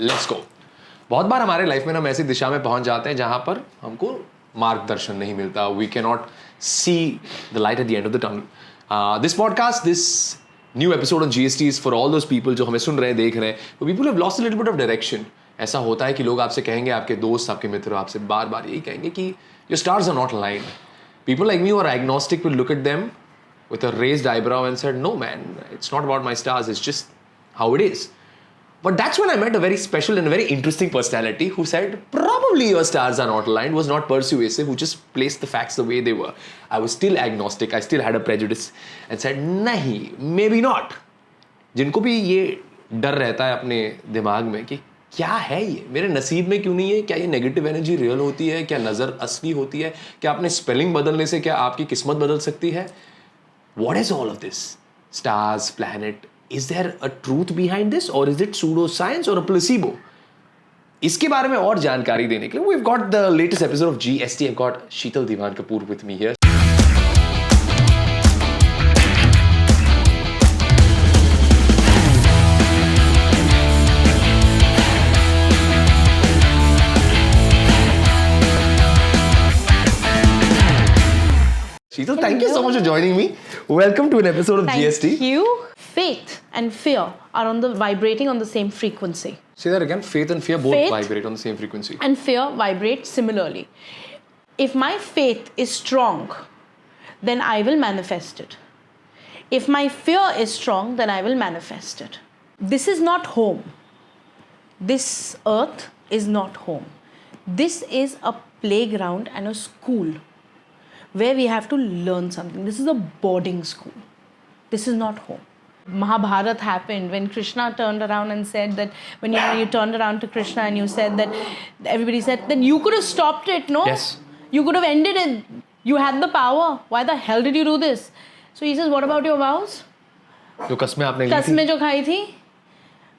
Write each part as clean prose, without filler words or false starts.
Let's go. बहुत बार हमारे life में हम ऐसी दिशा में पहुंच जाते हैं जहां पर हमको मार्गदर्शन नहीं मिलता. We can not see the light at the end of the tunnel. This podcast, this new episode on GST for all those people जो हमें सुन रहे हैं, देख रहे हैं. People have lost a little bit of direction. ऐसा होता है कि लोग आपसे कहेंगे, आपके दोस्त, आपके मित्र आपसे बार बार यही कहेंगे कि your stars are not aligned. People like me who are agnostic will look at them with a raised eyebrow and said, no man, it's not about my stars, it's just how it is. But that's when I met a very special and a very interesting personality who said, probably your stars are not aligned, was not persuasive, who just placed the facts the way they were. I was still agnostic, I still had a prejudice and said, nahi, maybe not. जिनको भी ये डर रहता है अपने दिमाग में कि क्या है ये, मेरे नसीब में क्यों नहीं है, क्या ये नेगेटिव एनर्जी रियल होती है, क्या नज़र असली होती है, क्या अपने स्पेलिंग बदलने से क्या आपकी किस्मत बदल सकती है? What is all of this? Stars, planet, is there a truth behind this or is it pseudoscience or a placebo? इसके बारे में और जानकारी देने के लिए we've got the latest episode of GST. I've got Sheetal Diwan Kapoor with me here. Sheetal, thank you so much for joining me. Welcome to an episode of GST. Thank you. Faith and fear are vibrating on the same frequency. Say that again. Faith and fear both vibrate on the same frequency. And fear vibrate similarly. If my faith is strong, then I will manifest it. If my fear is strong, then I will manifest it. This is not home. This earth is not home. This is a playground and a school where we have to learn something. This is a boarding school. This is not home. Mahabharata happened when Krishna turned around and said that, when you turned around to Krishna and you said that, everybody said that you could have stopped it, no? Yes. You could have ended it. You had the power. Why the hell did you do this? So he says, what about your vows? जो कसमें आपने ली थी? कसमें जो खाई थी,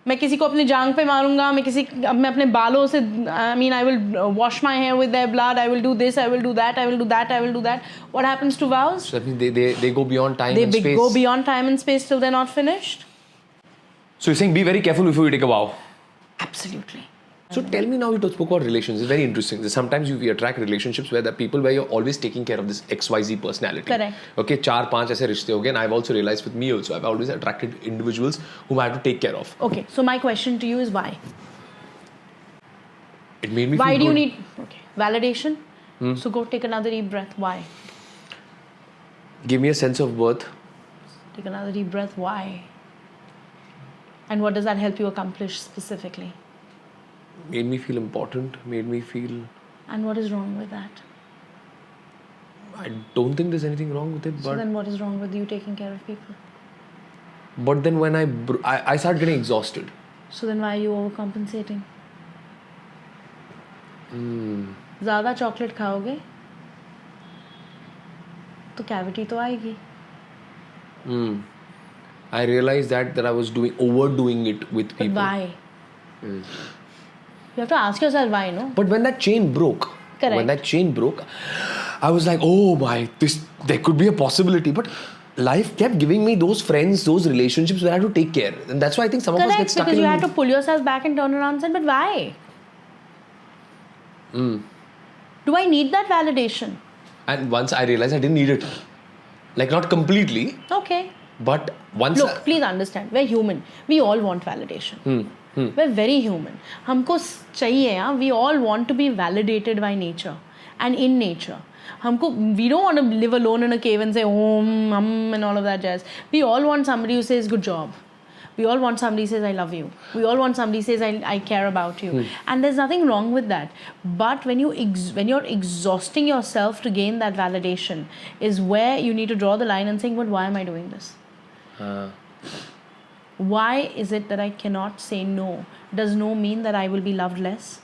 मैं किसी को अपनी जांग पे मारूंगा, मैं अपने बालों से, I will wash my hair with their blood, I will do this, I will do that, I will do that, I will do that. What happens to vows? So that means they go beyond time and space. They go beyond time and space till they're not finished. So you're saying be very careful before you take a vow. Absolutely. So tell me now, you spoke about relations. It's very interesting. Sometimes we attract relationships where the people where you're always taking care of this XYZ personality. Correct. Okay, 4-5 ऐसे रिश्ते हो गए. And I've also realized with me also, I've always attracted individuals whom I have to take care of. Okay, so my question to you is why? It made me why feel do good. You need validation? So go take another deep breath. Why? Give me a sense of worth. Take another deep breath. Why? And what does that help you accomplish specifically? Made me feel important, made me feel... And what is wrong with that? I don't think there's anything wrong with it, but... So then what is wrong with you taking care of people? But then when I started getting exhausted. So then why are you overcompensating? ज़्यादा chocolate खाओगे तो cavity तो आएगी. I realized that I was overdoing it with people. But why? You have to ask yourself why, no? But when that chain broke, I was like, oh my, there could be a possibility. But life kept giving me those friends, those relationships where I had to take care. And that's why I think some of us get stuck because you had to pull yourself back and turn around and say, but why? Do I need that validation? And once I realized I didn't need it. Like not completely. Okay. But once... Look, please understand, we're human. We all want validation. We're very human. हमको चाहिए, हाँ? We all want to be validated by nature and in nature. We don't want to live alone in a cave and say and all of that jazz. We all want somebody who says good job. We all want somebody who says I love you. We all want somebody who says I care about you. And there's nothing wrong with that. But when you're exhausting yourself to gain that validation is where you need to draw the line and saying, but why am I doing this? Why is it that I cannot say no? Does no mean that I will be loved less?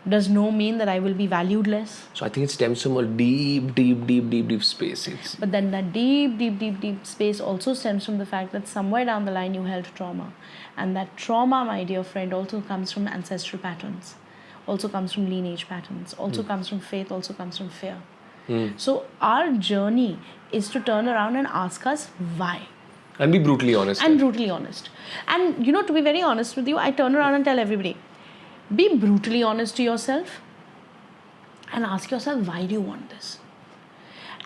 Does no mean that I will be valued less? So I think it stems from a deep space. But then that deep space also stems from the fact that somewhere down the line you held trauma. And that trauma, my dear friend, also comes from ancestral patterns, also comes from lineage patterns, also comes from faith, also comes from fear. So our journey is to turn around and ask us why. And be brutally honest. And brutally honest. And you know, to be very honest with you, I turn around and tell everybody, be brutally honest to yourself and ask yourself, why do you want this?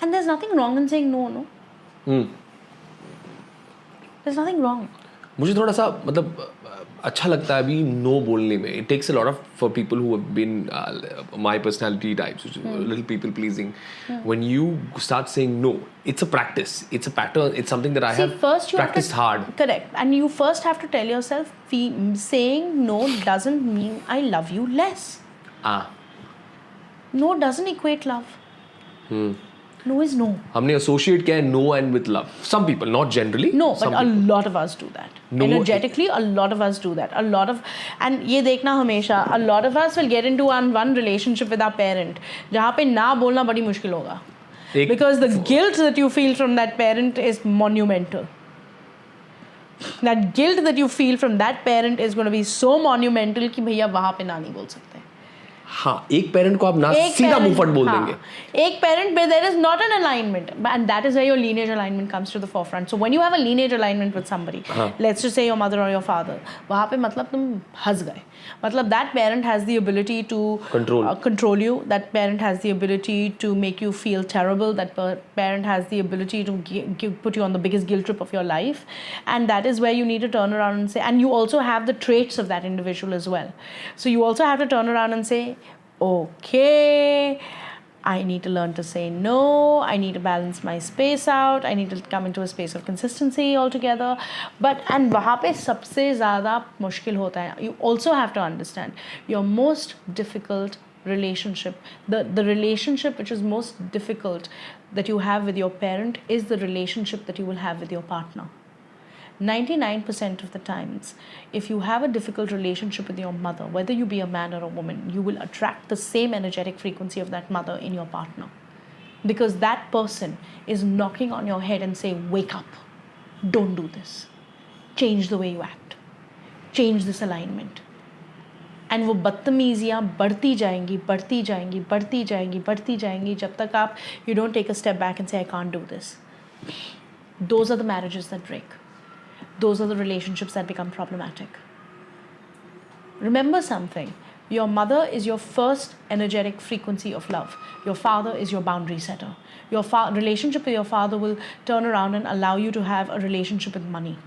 And there's nothing wrong in saying no. There's nothing wrong. मुझे थोड़ा सा मतलब अच्छा लगता है अभी no बोलने में. It takes a lot of for people who have been my personality types, which is a little people pleasing. When you start saying no, it's a practice, it's a pattern, it's something that I have practiced hard. Correct. And you first have to tell yourself, saying no doesn't mean I love you less. No doesn't equate love. No is no. हमने associate किया है no and with love. Some people, not generally. No, some but a people. lot of us do that. No, Energetically, a lot of us do that. And ये देखना हमेशा, a lot of us will get into one relationship with our parent, जहाँ पे ना बोलना बड़ी मुश्किल होगा. Because the guilt that you feel from that parent is monumental. That guilt that you feel from that parent is going to be so monumental कि भैया वहाँ पे ना नहीं बोल सकते. हाँ, एक पेरेंट को आप ना सीधा मुंह फट बोल देंगे. एक parent where there is not an alignment, and that is where your lineage alignment comes to the forefront. So when you have a lineage alignment with somebody, let's just say your mother or your father, वहाँ पे मतलब तुम हंस गए. मतलब that parent has the ability to control you. That parent has the ability to make you feel terrible. That parent has the ability to put you on the biggest guilt trip of your life, and that is where you need to turn around and say. And you also have the traits of that individual as well. So you also have to turn around and say, okay, I need to learn to say no. I need to balance my space out. I need to come into a space of consistency altogether. And वहाँ पे सबसे ज़्यादा मुश्किल होता है. You also have to understand your most difficult relationship. The relationship which is most difficult that you have with your parent is the relationship that you will have with your partner. 99% of the times, if you have a difficult relationship with your mother, whether you be a man or a woman, you will attract the same energetic frequency of that mother in your partner. Because that person is knocking on your head and saying, wake up, don't do this, change the way you act, change this alignment. And वो बदतमीजियाँ बढ़ती जाएंगी जब तक आप you don't take a step back and say, I can't do this. Those are the marriages that break. Those are the relationships that become problematic. Remember something. Your mother is your first energetic frequency of love. Your father is your boundary setter. Your relationship with your father will turn around and allow you to have a relationship with money.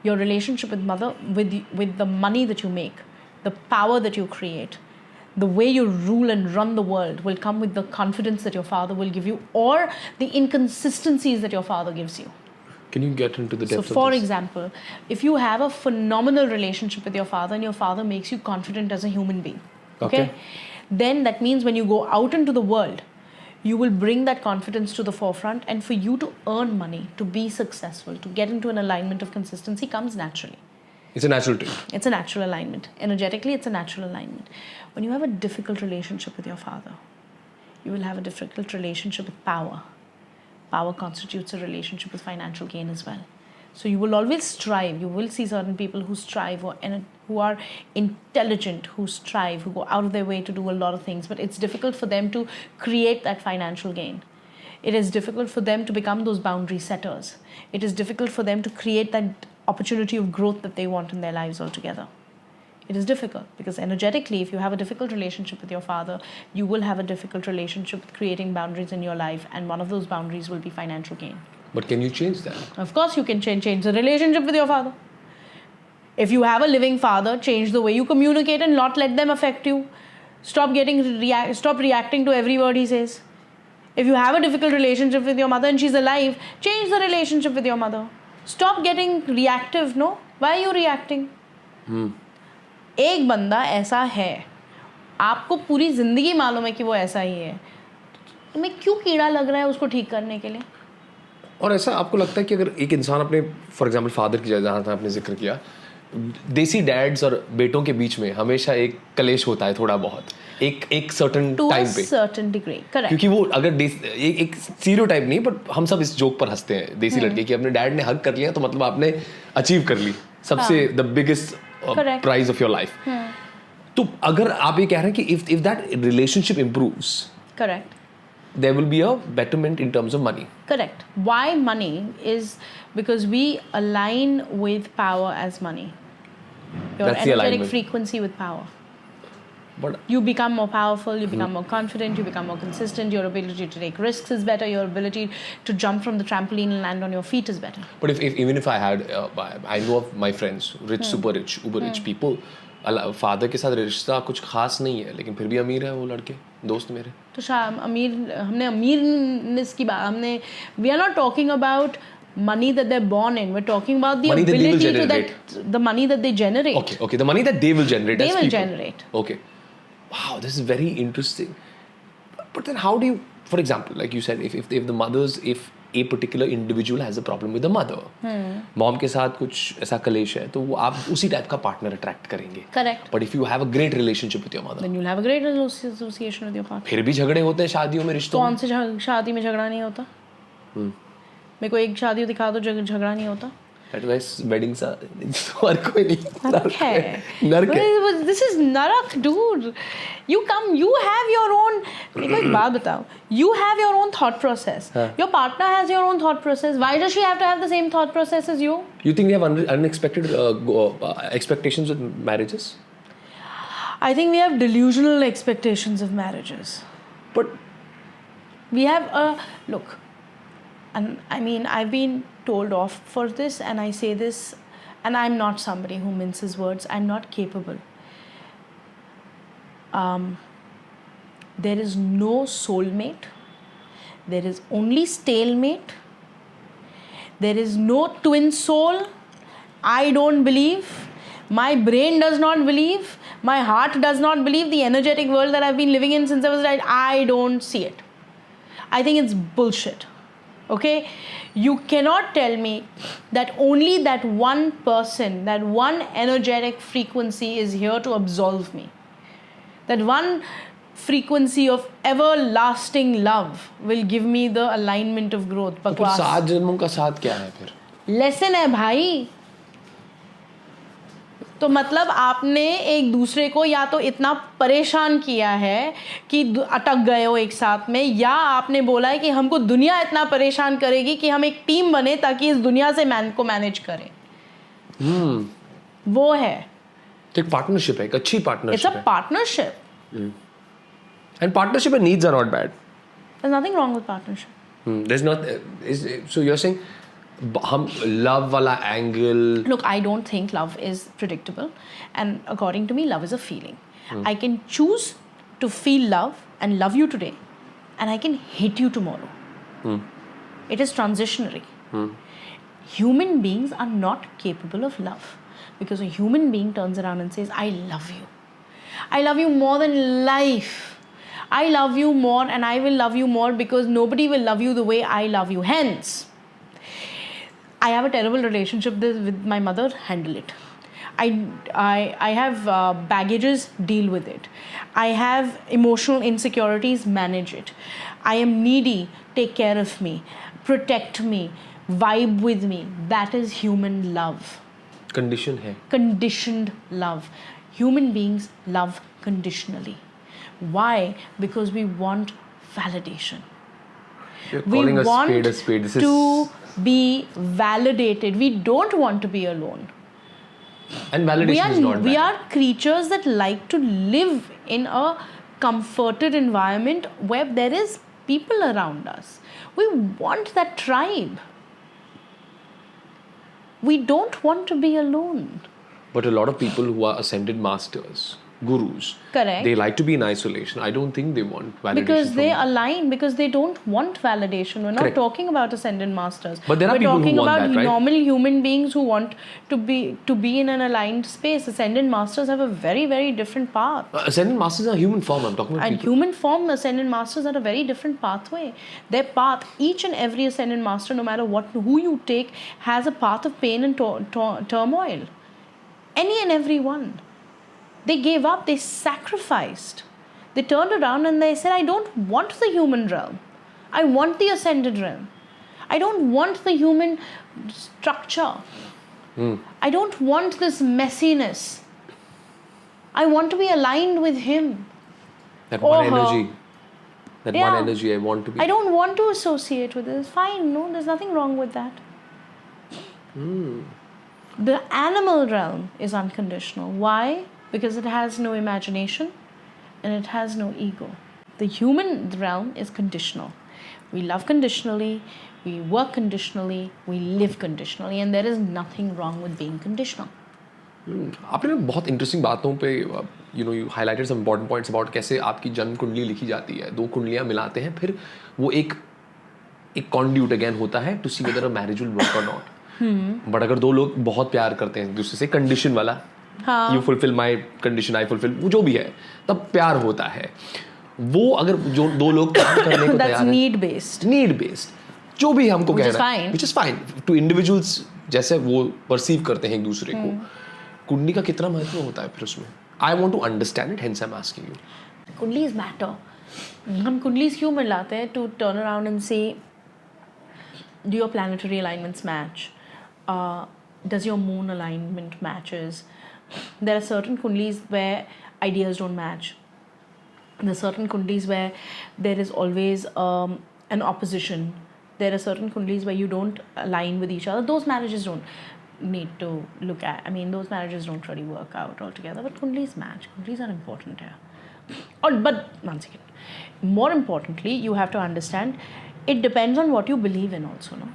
Your relationship with mother, with the money that you make, the power that you create, the way you rule and run the world will come with the confidence that your father will give you, or the inconsistencies that your father gives you. Can you get into the depth of this? So for example, if you have a phenomenal relationship with your father and your father makes you confident as a human being, okay? Then that means when you go out into the world, you will bring that confidence to the forefront, and for you to earn money, to be successful, to get into an alignment of consistency comes naturally. It's a natural thing. It's a natural alignment. Energetically, it's a natural alignment. When you have a difficult relationship with your father, you will have a difficult relationship with power. Power constitutes a relationship with financial gain as well. So you will always strive. You will see certain people who strive, who are intelligent, who strive, who go out of their way to do a lot of things. But it's difficult for them to create that financial gain. It is difficult for them to become those boundary setters. It is difficult for them to create that opportunity of growth that they want in their lives altogether. It is difficult because energetically, if you have a difficult relationship with your father, you will have a difficult relationship with creating boundaries in your life, and one of those boundaries will be financial gain. But can you change that? Of course you can change the relationship with your father. If you have a living father, change the way you communicate and not let them affect you. Stop reacting to every word he says. If you have a difficult relationship with your mother and she's alive, change the relationship with your mother. Stop getting reactive, no? Why are you reacting? एक बंदा ऐसा है, आपको पूरी जिंदगी मालूम है कि वो ऐसा ही है, तुम्हें क्यों कीड़ा लग रहा है उसको ठीक करने के लिए? और ऐसा आपको लगता है कि अगर एक इंसान अपने फॉर एग्जांपल फादर की जहाँ आपने जिक्र किया, देसी डैड्स और बेटों के बीच में हमेशा एक कलेश होता है थोड़ा बहुत, एक सर्टेन टाइम पे, सर्टेन डिग्री, करेक्ट. क्योंकि वो अगर एक स्टीरियोटाइप नहीं, बट हम सब इस जोक पर हंसते हैं देसी लड़के कि अपने डैड ने हग कर लिया तो मतलब आपने अचीव कर ली सबसे the biggest prize of your life. तो अगर आप ये कह रहे हैं कि if that relationship improves, correct, there will be a betterment in terms of money. Correct. Why money is because we align with power as money. Your That's the energetic alignment. frequency with power. But You become more powerful, you become more confident, you become more consistent, your ability to take risks is better, your ability to jump from the trampoline and land on your feet is better. But if even if I had, I know of my friends, rich, super rich, uber rich people, father के साथ रिश्ता कुछ खास नहीं है, लेकिन फिर भी अमीर है वो लड़के, दोस्त मेरे. तो अमीर हमने अमीरनेस की बात हमने we are not talking about money that they're born in, we're talking about the Money that they will ability to generate. the money that they generate. Okay, the money that they will generate. They as will people. generate. Okay. Wow, this is very interesting. But then how do you, for example, like you said, if a particular individual has a problem with the mother, mom के साथ कुछ ऐसा कलेश है, तो वो आप उसी टाइप का पार्टनर अट्रैक्ट करेंगे. Correct. But if you have a great relationship with your mother, Then you'll have a great association with your partner. फिर भी झगड़े होते हैं शादियों में, रिश्तों कौन में. से शादी में झगड़ा नहीं होता? मेरे को एक शादी दिखा दो झगड़ा नहीं होता. That's why weddings are हर कोई नहीं. नरक है. नरक है. This is narak, dude. You have your own. मेरे को एक बात बताओ. You have your own thought process. Your partner has your own thought process. Why does she have to have the same thought process as you? You think we have unexpected expectations with marriages? I think we have delusional expectations of marriages. But We have look, and I mean, I've been told off for this, and I say this, and I'm not somebody who minces words. I'm not capable. There is no soulmate. There is only stalemate. There is no twin soul. I don't believe. My brain does not believe. My heart does not believe. The energetic world that I've been living in since I was right, I don't see it. I think it's bullshit. Okay? You cannot tell me that only that one person, that one energetic frequency is here to absolve me. That one frequency of everlasting love will give me the alignment of growth. फिर बकवास. 7 जन्मों का साथ क्या है फिर? Lesson है भाई. तो मतलब आपने एक दूसरे को या तो इतना परेशान किया है कि अटक गए हो एक साथ में, या आपने बोला है कि हमको दुनिया इतना परेशान करेगी कि हम एक टीम बने ताकि इस दुनिया से को मैनेज करें. वो है. तो एक पार्टनरशिप है, एक अच्छी इट्स पार्टनरशिप अ है. Partnership. And partnership and needs are not bad. There's nothing wrong with partnership. There's not. So you're saying हम love वाला angle. Look, I don't think love is predictable, and according to me, love is a feeling. I can choose to feel love and love you today, and I can hate you tomorrow. It is transitionary. Human beings are not capable of love, because a human being turns around and says, I love you. I love you more than life. I love you more, and I will love you more because nobody will love you the way I love you. Hence, I have a terrible relationship with my mother. Handle it. I have baggages. Deal with it. I have emotional insecurities. Manage it. I am needy. Take care of me. Protect me. Vibe with me. That is human love. Condition है. Conditioned love. Human beings love conditionally. Why? Because we want validation. You're We calling a want spade a spade. This to is. be validated. We don't want to be alone. And validation is not bad. We are creatures that like to live in a comforted environment where there is people around us. We want that tribe. We don't want to be alone. But a lot of people who are ascended masters, gurus, Correct. they like to be in isolation. I don't think they want validation. Because they from align, because they don't want validation. We're not Correct. talking about ascendant masters. But there are We're people who talking want about that, right? normal human beings who want to be in an aligned space. Ascendant masters have a very, very different path. Ascended masters are human form. I'm talking about And people. human form ascendant masters are a very different pathway. Their path, each and every ascendant master, no matter who you take, has a path of pain and turmoil. Any and every one. They gave up, they sacrificed. They turned around and they said, I don't want the human realm. I want the ascended realm. I don't want the human structure. I don't want this messiness. I want to be aligned with him. That or one her. energy. That Yeah. one energy I want to be. I don't want to associate with it. It's fine. No, there's nothing wrong with that. The animal realm is unconditional. Why? Because it has no imagination and it has no ego. The human realm is conditional. We love conditionally, we work conditionally, we live conditionally, and there is nothing wrong with being conditional. आपने बहुत interesting बातों पे you highlighted some important points about कैसे आपकी जन्म कुंडली लिखी जाती है, दो कुंडलियाँ मिलाते हैं, फिर वो एक कॉन्ड्यूट अगेन होता है to see whether a marriage will work और नॉट. बट अगर दो लोग बहुत प्यार करते हैं दूसरे से, कंडीशन वाला, you fulfil my condition, I fulfil, वो जो भी है, तब प्यार होता है. वो अगर जो दो लोग प्यार करने को That's तैयार हैं, need based. नीड बेस्ड जो भी हमको Which is कहना है, fine. Which is fine to individuals, जैसे वो परसीव करते हैं एक दूसरे को. कुंडली का कितना महत्व होता है फिर उसमें? I want to understand it, hence I am asking you. Kundlis matter. हम कुंडलीज क्यों मिलाते हैं? To turn around and say, do your planetary alignments match? Does your moon alignment matches? There are certain kundlis where ideas don't match. There are certain kundlis where there is always an opposition. There are certain kundlis where you don't align with each other. Those marriages don't need to look at. I mean, those marriages don't really work out altogether. But kundlis match. Kundlis are important here. But one second. More importantly, you have to understand, it depends on what you believe in also, no?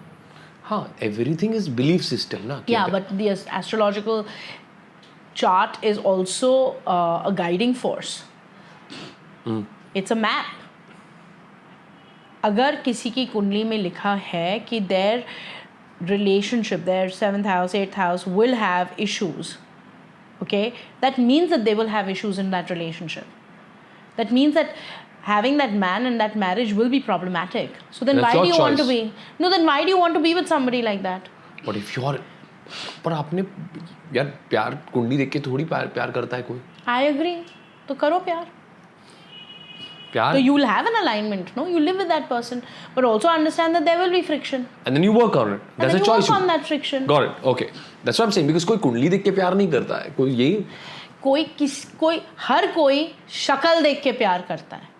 हाँ, everything is belief system ना. Yeah, but the astrological chart is also a guiding force. It's a map. अगर किसी की कुंडली में लिखा है कि their relationship, their 7th house, 8th house will have issues, okay, that means that they will have issues in that relationship. That means that having that man and that marriage will be problematic. So then That's why do your you want to choice. be? No, then why do you want to be with somebody like that? But if you are, पर आपने यार प्यार कुंडली देख के थोड़ी प्यार करता है कोई. I agree. तो करो प्यार. प्यार So you will have an alignment, no? You live with that person, but also understand that there will be friction. and then you work on it. And That's then a you choice. work on that friction. Got it. Okay. That's what I'm saying. Because कोई कुंडली देख के प्यार नहीं करता है. कोई यही हर कोई शक्ल देख के प्यार करता है.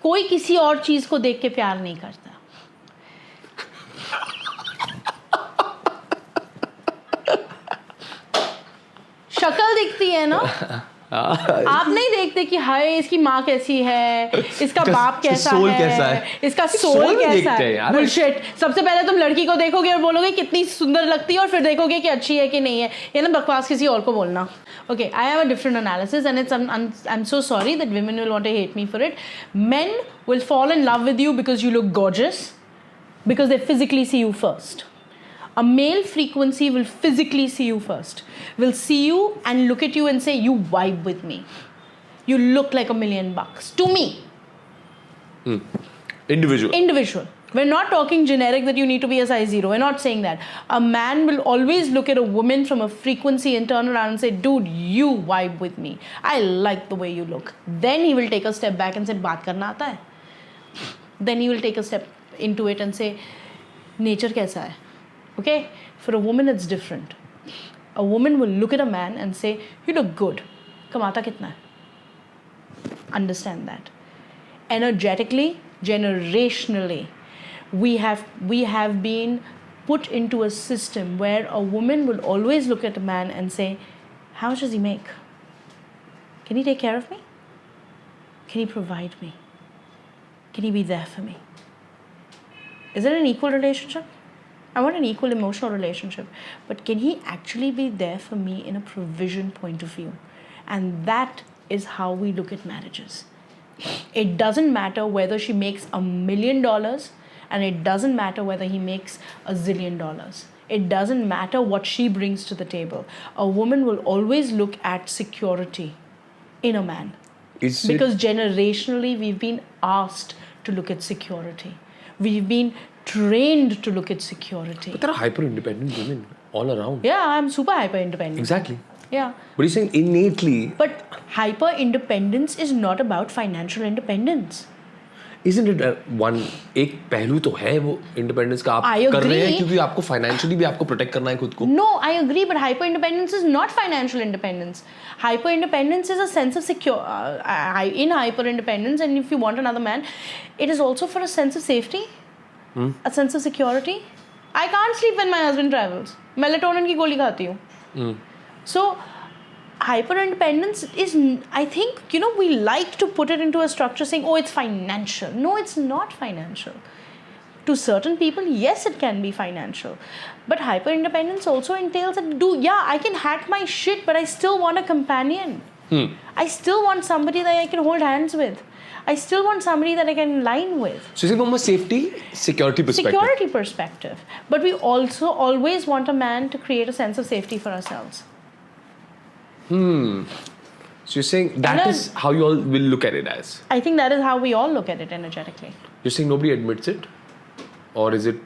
कोई किसी और चीज को देख के प्यार नहीं करता. शक्ल दिखती है ना. आप नहीं देखते कि हाय इसकी माँ कैसी है, इसका बाप कैसा soul है, कैसा है? इसका soul सोल भी कैसा देखते हैं है. यार. बुलशिट. सबसे पहले तुम लड़की को देखोगे और बोलोगे कितनी सुंदर लगती है, और फिर देखोगे कि अच्छी है कि नहीं है. ये ना बकवास किसी और को बोलना. Okay, I have a different analysis, and I'm so sorry that women will want to hate me for it. Men will fall in love with you because you look gorgeous, because they physically see you first. A male frequency will physically see you first, will see you and look at you and say, you vibe with me. You look like $1,000,000 to me. individual. We're not talking generic that you need to be a size 0. We're not saying that. A man will always look at a woman from a frequency and turn around and say, dude, you vibe with me. I like the way you look. Then he will take a step back and say, baat karna aata hai. Then he will take a step into it and say, nature kaisa hai. Okay? For a woman, it's different. A woman will look at a man and say, you look good. Kamata kitna hai? Understand that. Energetically, generationally, we have been put into a system where a woman will always look at a man and say, how much does he make? Can he take care of me? Can he provide me? Can he be there for me? Is it an equal relationship? I want an equal emotional relationship, but can he actually be there for me in a provision point of view? And that is how we look at marriages. It doesn't matter whether she makes $1 million, and it doesn't matter whether he makes $1 zillion. It doesn't matter what she brings to the table. A woman will always look at security in a man. Because generationally we've been asked to look at security. We've been trained to look at security. But there are hyper independent women all around. Yeah, I'm super hyper independent. Exactly. Yeah. But you're saying innately. But hyper independence is not about financial independence. Isn't it one एक पहलू तो है वो independence का आप I कर रहे हैं agree. क्योंकि आपको फाइनेंशियली भी आपको प्रोटेक्ट करना है खुद को. No, I agree, but hyper independence is not financial independence. Hyper independence is a sense of in hyper independence, and if you want another man, it is also for a sense of safety, a sense of security. I can't sleep when my husband travels. Melatonin की गोली खाती हूँ. So hyper independence is, I think, we like to put it into a structure saying, oh, it's financial. No, it's not financial. To certain people, yes, it can be financial. But hyper independence also entails that, I can hack my shit, but I still want a companion. I still want somebody that I can hold hands with. I still want somebody that I can align with. So from a safety, security perspective. Security perspective. But we also always want a man to create a sense of safety for ourselves. So you're saying that is how you all will look at it as? I think that is how we all look at it energetically. You're saying nobody admits it? Or is it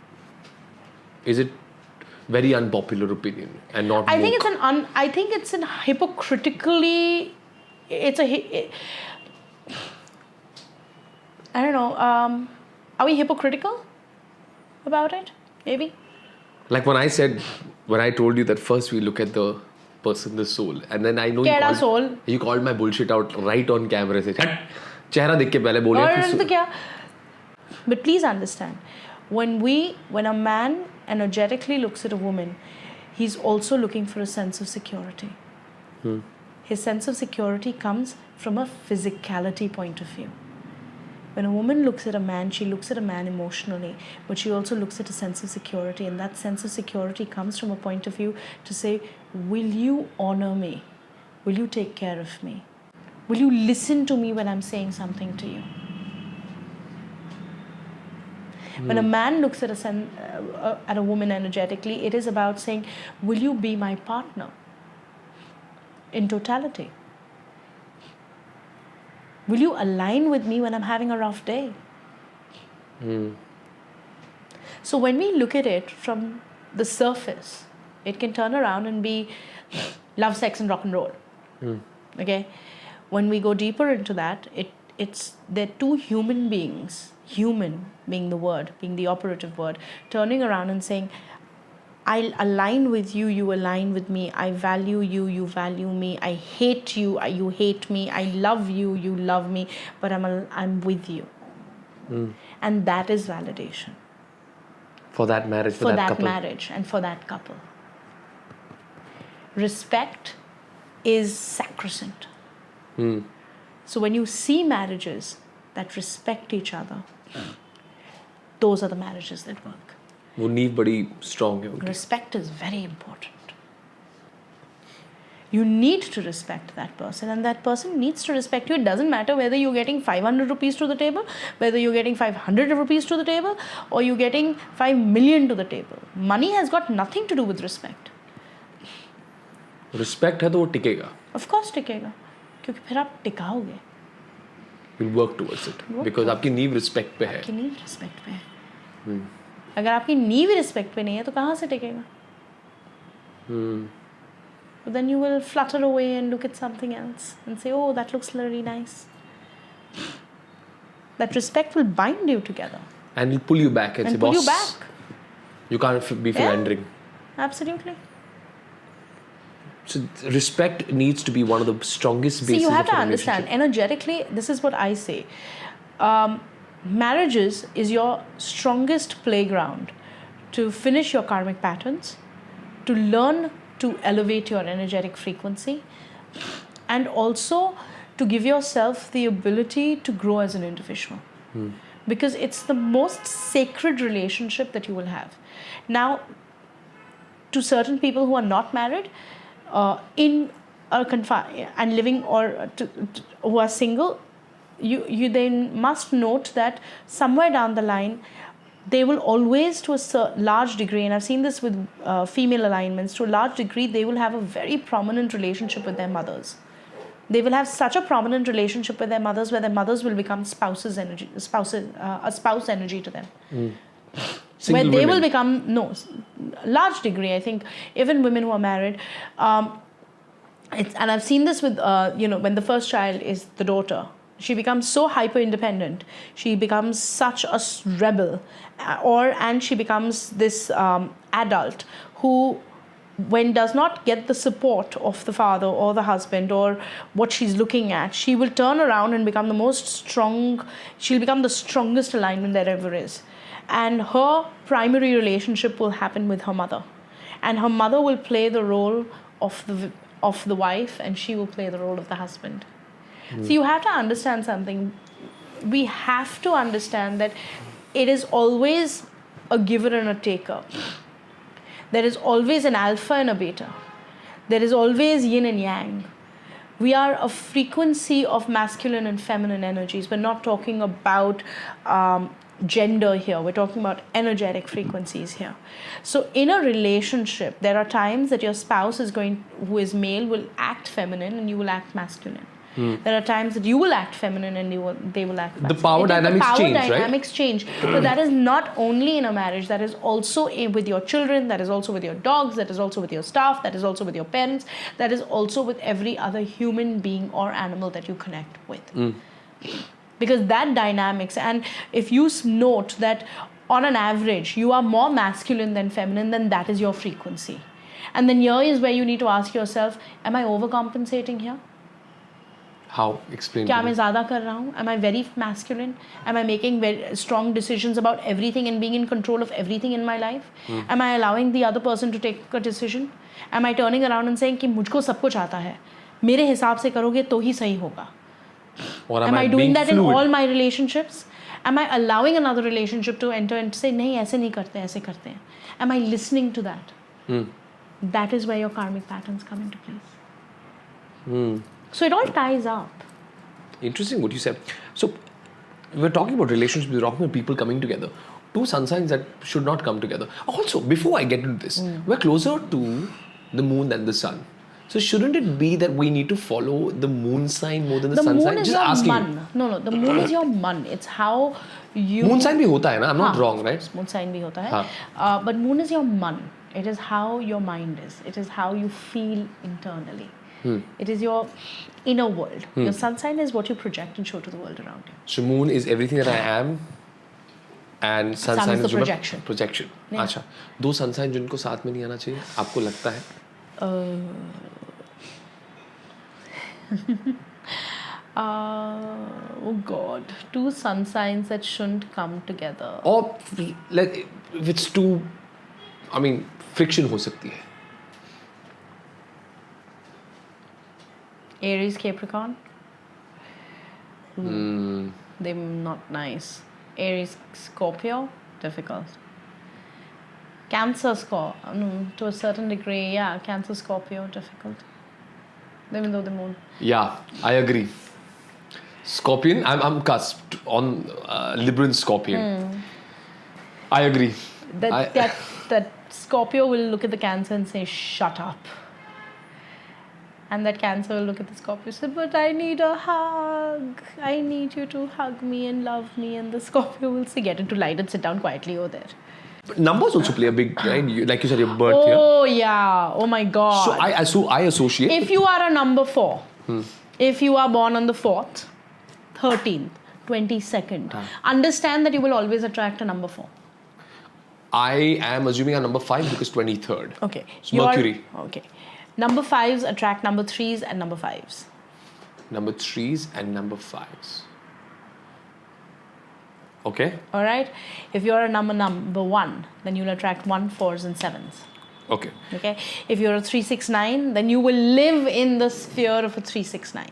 very unpopular opinion and not I think woke? I think it's an hypocritically, I don't know, are we hypocritical about it? Maybe. Like when I told you that first we look at the person, the soul, and then I know soul? You called my bullshit out right on camera. से चेहरा देख के पहले बोले तो क्या? But please understand, when a man energetically looks at a woman, he's also looking for a sense of security. His sense of security comes from a physicality point of view. When a woman looks at a man, she looks at a man emotionally, but she also looks at a sense of security, and that sense of security comes from a point of view to say, will you honor me? Will you take care of me? Will you listen to me when I'm saying something to you? When a man looks at a woman energetically, it is about saying, will you be my partner in totality? Will you align with me when I'm having a rough day? So when we look at it from the surface, it can turn around and be love, sex, and rock and roll. Okay? When we go deeper into that, they're two human beings, human being the word, being the operative word, turning around and saying, I align with you, you align with me. I value you, you value me. I hate you, you hate me. I love you, you love me. But I'm with you. And that is validation. For that marriage, for that couple. marriage and for that couple. Respect is sacrosanct. So when you see marriages that respect each other, those are the marriages that work. वो नींव बड़ी strong है उनकी. Respect is very important. You need to respect that person, and that person needs to respect you. It doesn't matter whether you're getting 500 rupees to the table, whether you're getting 500 rupees to the table, or you're getting 5 million to the table. Money has got nothing to do with respect. Respect है तो वो टिकेगा. Of course टिकेगा, क्योंकि फिर आप टिकाओगे. We'll work towards it because आपकी नींव respect पे है. आपकी नींव respect पे है. अगर आपकी नींव ही respect पे नहीं है तो कहाँ से टिकेगा? But then you will flutter away and look at something else and say, oh, that looks really nice. That respect will bind you together. And will pull you back and say, pull boss, you back. You can't be philandering. Absolutely. So respect needs to be one of the strongest bases. See, you have of to a understand, energetically, this is what I say. Marriages is your strongest playground to finish your karmic patterns, to learn to elevate your energetic frequency, and also to give yourself the ability to grow as an individual. Because it's the most sacred relationship that you will have. Now, to certain people who are not married, in a and living, or who are single, you then must note that somewhere down the line, they will always, to a large degree, and I've seen this with female alignments, to a large degree, they will have a very prominent relationship with their mothers. They will have such a prominent relationship with their mothers, where their mothers will become a spouse energy to them. Where they will become, large degree, I think, even women who are married. And I've seen this with, when the first child is the daughter, She becomes so hyper independent. She becomes such a rebel, and she becomes this adult who, when does not get the support of the father or the husband or what she's looking at, she will turn around and become the most strong. She'll become the strongest alignment there ever is, and her primary relationship will happen with her mother, and her mother will play the role of the wife, and she will play the role of the husband. So you have to understand something. We have to understand that it is always a giver and a taker. There is always an alpha and a beta. There is always yin and yang. We are a frequency of masculine and feminine energies. We're not talking about gender here. We're talking about energetic frequencies here. So in a relationship, there are times that your spouse who is male will act feminine and you will act masculine. There are times that you will act feminine and they will act masculine. The power dynamics change, right? The power dynamics change. But that is not only in a marriage. That is also with your children. That is also with your dogs. That is also with your staff. That is also with your parents. That is also with every other human being or animal that you connect with. Because that dynamics, and if you note that on an average, you are more masculine than feminine, then that is your frequency. And then here is where you need to ask yourself, am I overcompensating here? How? Explain. क्या मैं ज़्यादा कर रहा हूँ? Am I very masculine? Am I making very strong decisions about everything and being in control of everything in my life? Am I allowing the other person to take a decision? Am I turning around and saying कि मुझको सब कुछ आता है, मेरे हिसाब से करोगे तो ही सही होगा? Or am I doing that fluid? in all my relationships? Am I allowing another relationship to enter and say नहीं ऐसे नहीं करते, ऐसे करते हैं? Am I listening to that? That is where your karmic patterns come into place. So it all ties up. Interesting what you said. So we're talking about relationships, we're talking about people coming together. Two sun signs that should not come together. Also, before I get into this, we're closer to the moon than the sun. So shouldn't it be that we need to follow the moon sign more than the sun sign? The moon is your man. No, the moon is your man. It's how you... Moon sign bhi hota hai na? I'm not wrong, right? Moon sign bhi hota hai. But moon is your man. It is how your mind is. It is how you feel internally. It is your inner world. Your sun sign is what you project and show to the world around you. So moon is everything that I am, and sun sign is the projection. Projection. Yeah. अच्छा, दो sun sign जिनको साथ में नहीं आना चाहिए, आपको लगता है? Oh God, two sun signs that shouldn't come together. Or like if it's too, I mean, friction हो सकती है. Aries, Capricorn. They're not nice. Aries, Scorpio, difficult. Cancer, to a certain degree, yeah. Cancer, Scorpio, difficult. Even though the moon. Yeah, I agree. Scorpion, I'm cusped on Libran Scorpion. I agree. That Scorpio will look at the Cancer and say, "Shut up." And that Cancer will look at the Scorpio and say, "But I need a hug. I need you to hug me and love me." And the Scorpio will say, "Get into light and sit down quietly over there." But numbers also play a big, right? Like you said, your birth here. Oh, yeah. Oh, my God. So I associate. If you are a number 4, if you are born on the 4th, 13th, 22nd, understand that you will always attract a number 4. I am assuming a number 5 because 23rd. Okay. So Mercury. Okay. Number 5s attract number 3s and number 5s. Number 3s and number 5s. Okay. All right. If you're a number 1, then you'll attract 1, 4s and 7s. Okay. Okay. If you're a 369, then you will live in the sphere of a 369.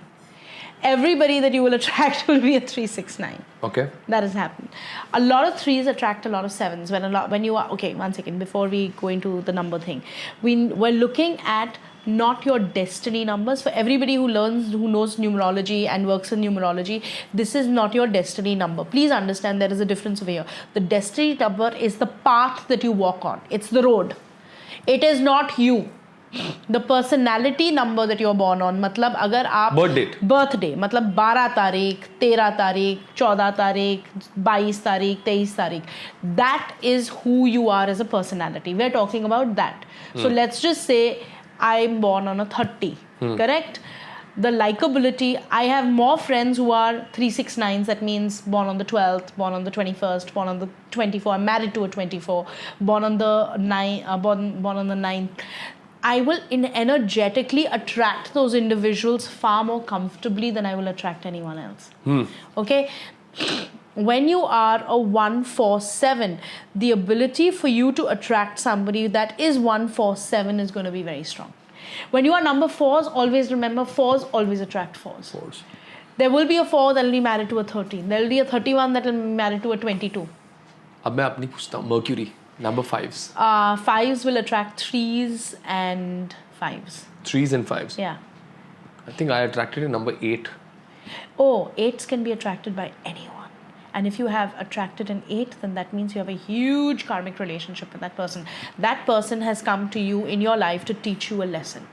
Everybody that you will attract will be a 369. Okay. That has happened. A lot of 3s attract a lot of 7s. When you are okay, one second before we go into the number thing, we're looking at not your destiny numbers. For everybody who knows numerology and works in numerology, this is not your destiny number. Please understand there is a difference over here. The destiny number is the path that you walk on. It's the road. It is not you. The personality number that you're born on, मतलब अगर आप birthday मतलब 12 तारीख, 13 तारीख, 14 तारीख, 22 तारीख, 23 तारीख, that is who you are as a personality. We're talking about that. So let's just say I'm born on a 30, correct? the likability. I have more friends who are 369s, that means born on the 12th, born on the 21st, born on the 24th. I'm married to a 24, born on the 9th. I will energetically attract those individuals far more comfortably than I will attract anyone else. Okay? When you are a 147, the ability for you to attract somebody that is 147 is going to be very strong. When you are number 4s, always remember 4s always attract 4s. There will be a 4 that will be married to a 13. There will be a 31 that will be married to a 22. अब मैं अपनी पूछता हूँ, Mercury, number 5s. 5s will attract 3s and 5s. 3s and 5s. Yeah. I think I attracted a number 8. Oh, 8s can be attracted by anyone. And if you have attracted an 8, then that means you have a huge karmic relationship with that person. That person has come to you in your life to teach you a lesson.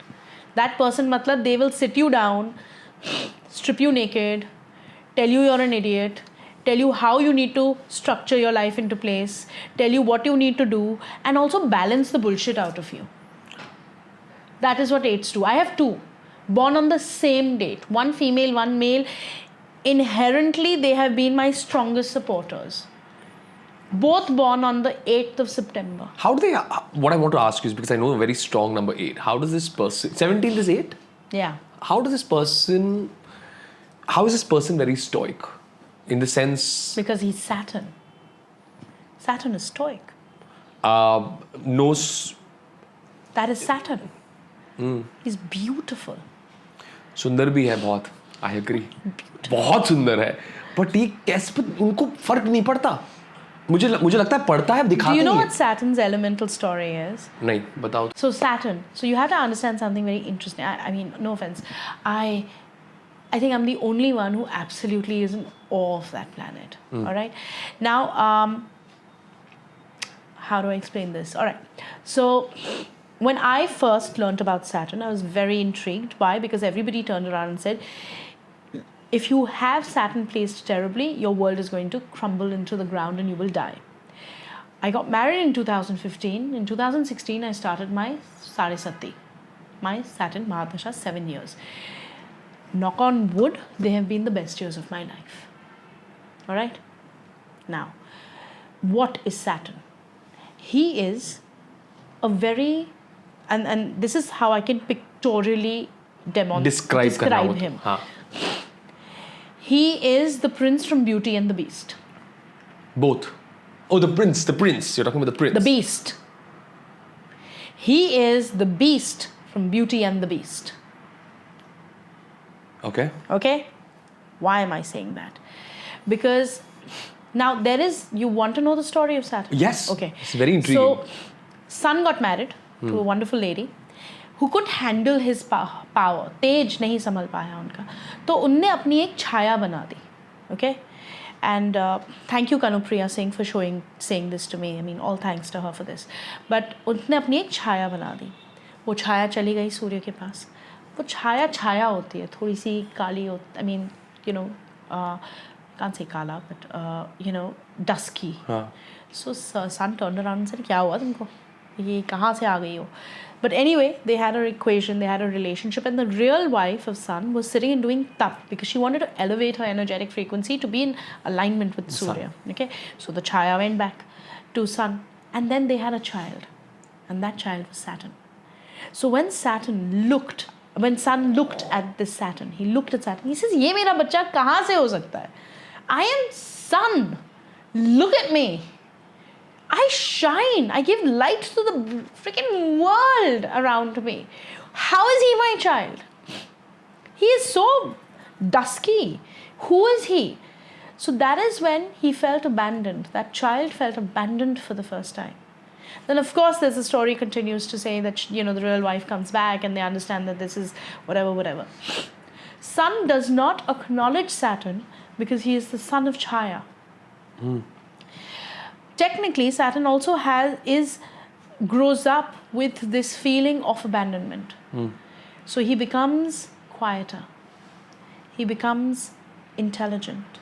That person, matlab, they will sit you down, strip you naked, tell you you're an idiot, tell you how you need to structure your life into place, tell you what you need to do, and also balance the bullshit out of you. That is what 8s do. I have 2, born on the same date, one female, one male. Inherently, they have been my strongest supporters. Both born on the 8th of September. How do they, what I want to ask you is, because I know a very strong number 8, how does this person, 17th is 8? Yeah. How is this person very stoic? In the sense... Because he's Saturn. Saturn is stoic. Knows... That is Saturn. He's beautiful. सुंदर भी है बहुत. I agree. बहुत सुंदर है. But ये कैसे उनको फर्क नहीं पड़ता. मुझे लगता है पड़ता है, दिखाते नहीं. Do you know what Saturn's elemental story is? नहीं, बताओ. So Saturn. So you have to understand something very interesting. I mean, no offense. I think I'm the only one who absolutely is in awe of that planet. All right. Now, how do I explain this? All right. So when I first learned about Saturn, I was very intrigued. Why? Because everybody turned around and said, if you have Saturn placed terribly, your world is going to crumble into the ground and you will die. I got married in 2015. In 2016, I started my Sarasati, my Saturn Mahadasha, 7 years. Knock on wood, they have been the best years of my life. All right? Now, what is Saturn? He is a very, and this is how I can pictorially describe him. He is the prince from Beauty and the Beast. Both. Oh, the prince. You're talking about the prince. The beast. He is the beast from Beauty and the Beast. Okay. Okay? Why am I saying that? Because now you want to know the story of Saturn? Yes. Okay. It's very intriguing. So, Sun got married to a wonderful lady who couldn't handle his power. तेज नहीं संभल पाया उनका. तो उनने अपनी एक छाया बना दी. Okay? And thank you Kanupriya Singh for saying this to me. I mean, all thanks to her for this. But उनने अपनी एक छाया बना दी. वो छाया चली गई सूर्य के पास. वो छाया होती है, थोड़ी सी काली होती. I mean, can't say kala, but dusky. So Sun turned around and said, क्या हुआ तुमको? ये कहाँ से आ गई हो? But anyway, they had an equation, they had a relationship, and the real wife of Sun was sitting and doing tap because she wanted to elevate her energetic frequency to be in alignment with Surya. Okay, so the Chaya went back to Sun, and then they had a child, and that child was Saturn. So when Sun looked at this Saturn, he looked at Saturn. He says, "ये मेरा बच्चा कहाँ से हो सकता है? I am Sun. Look at me. I shine. I give light to the freaking world around me. How is he my child? He is so dusky. Who is he?" So that is when he felt abandoned. That child felt abandoned for the first time. Then, of course, there's a story continues to say that, the real wife comes back and they understand that this is whatever. Sun does not acknowledge Saturn because he is the son of Chaya. Technically, Saturn also grows up with this feeling of abandonment. So he becomes quieter. He becomes intelligent.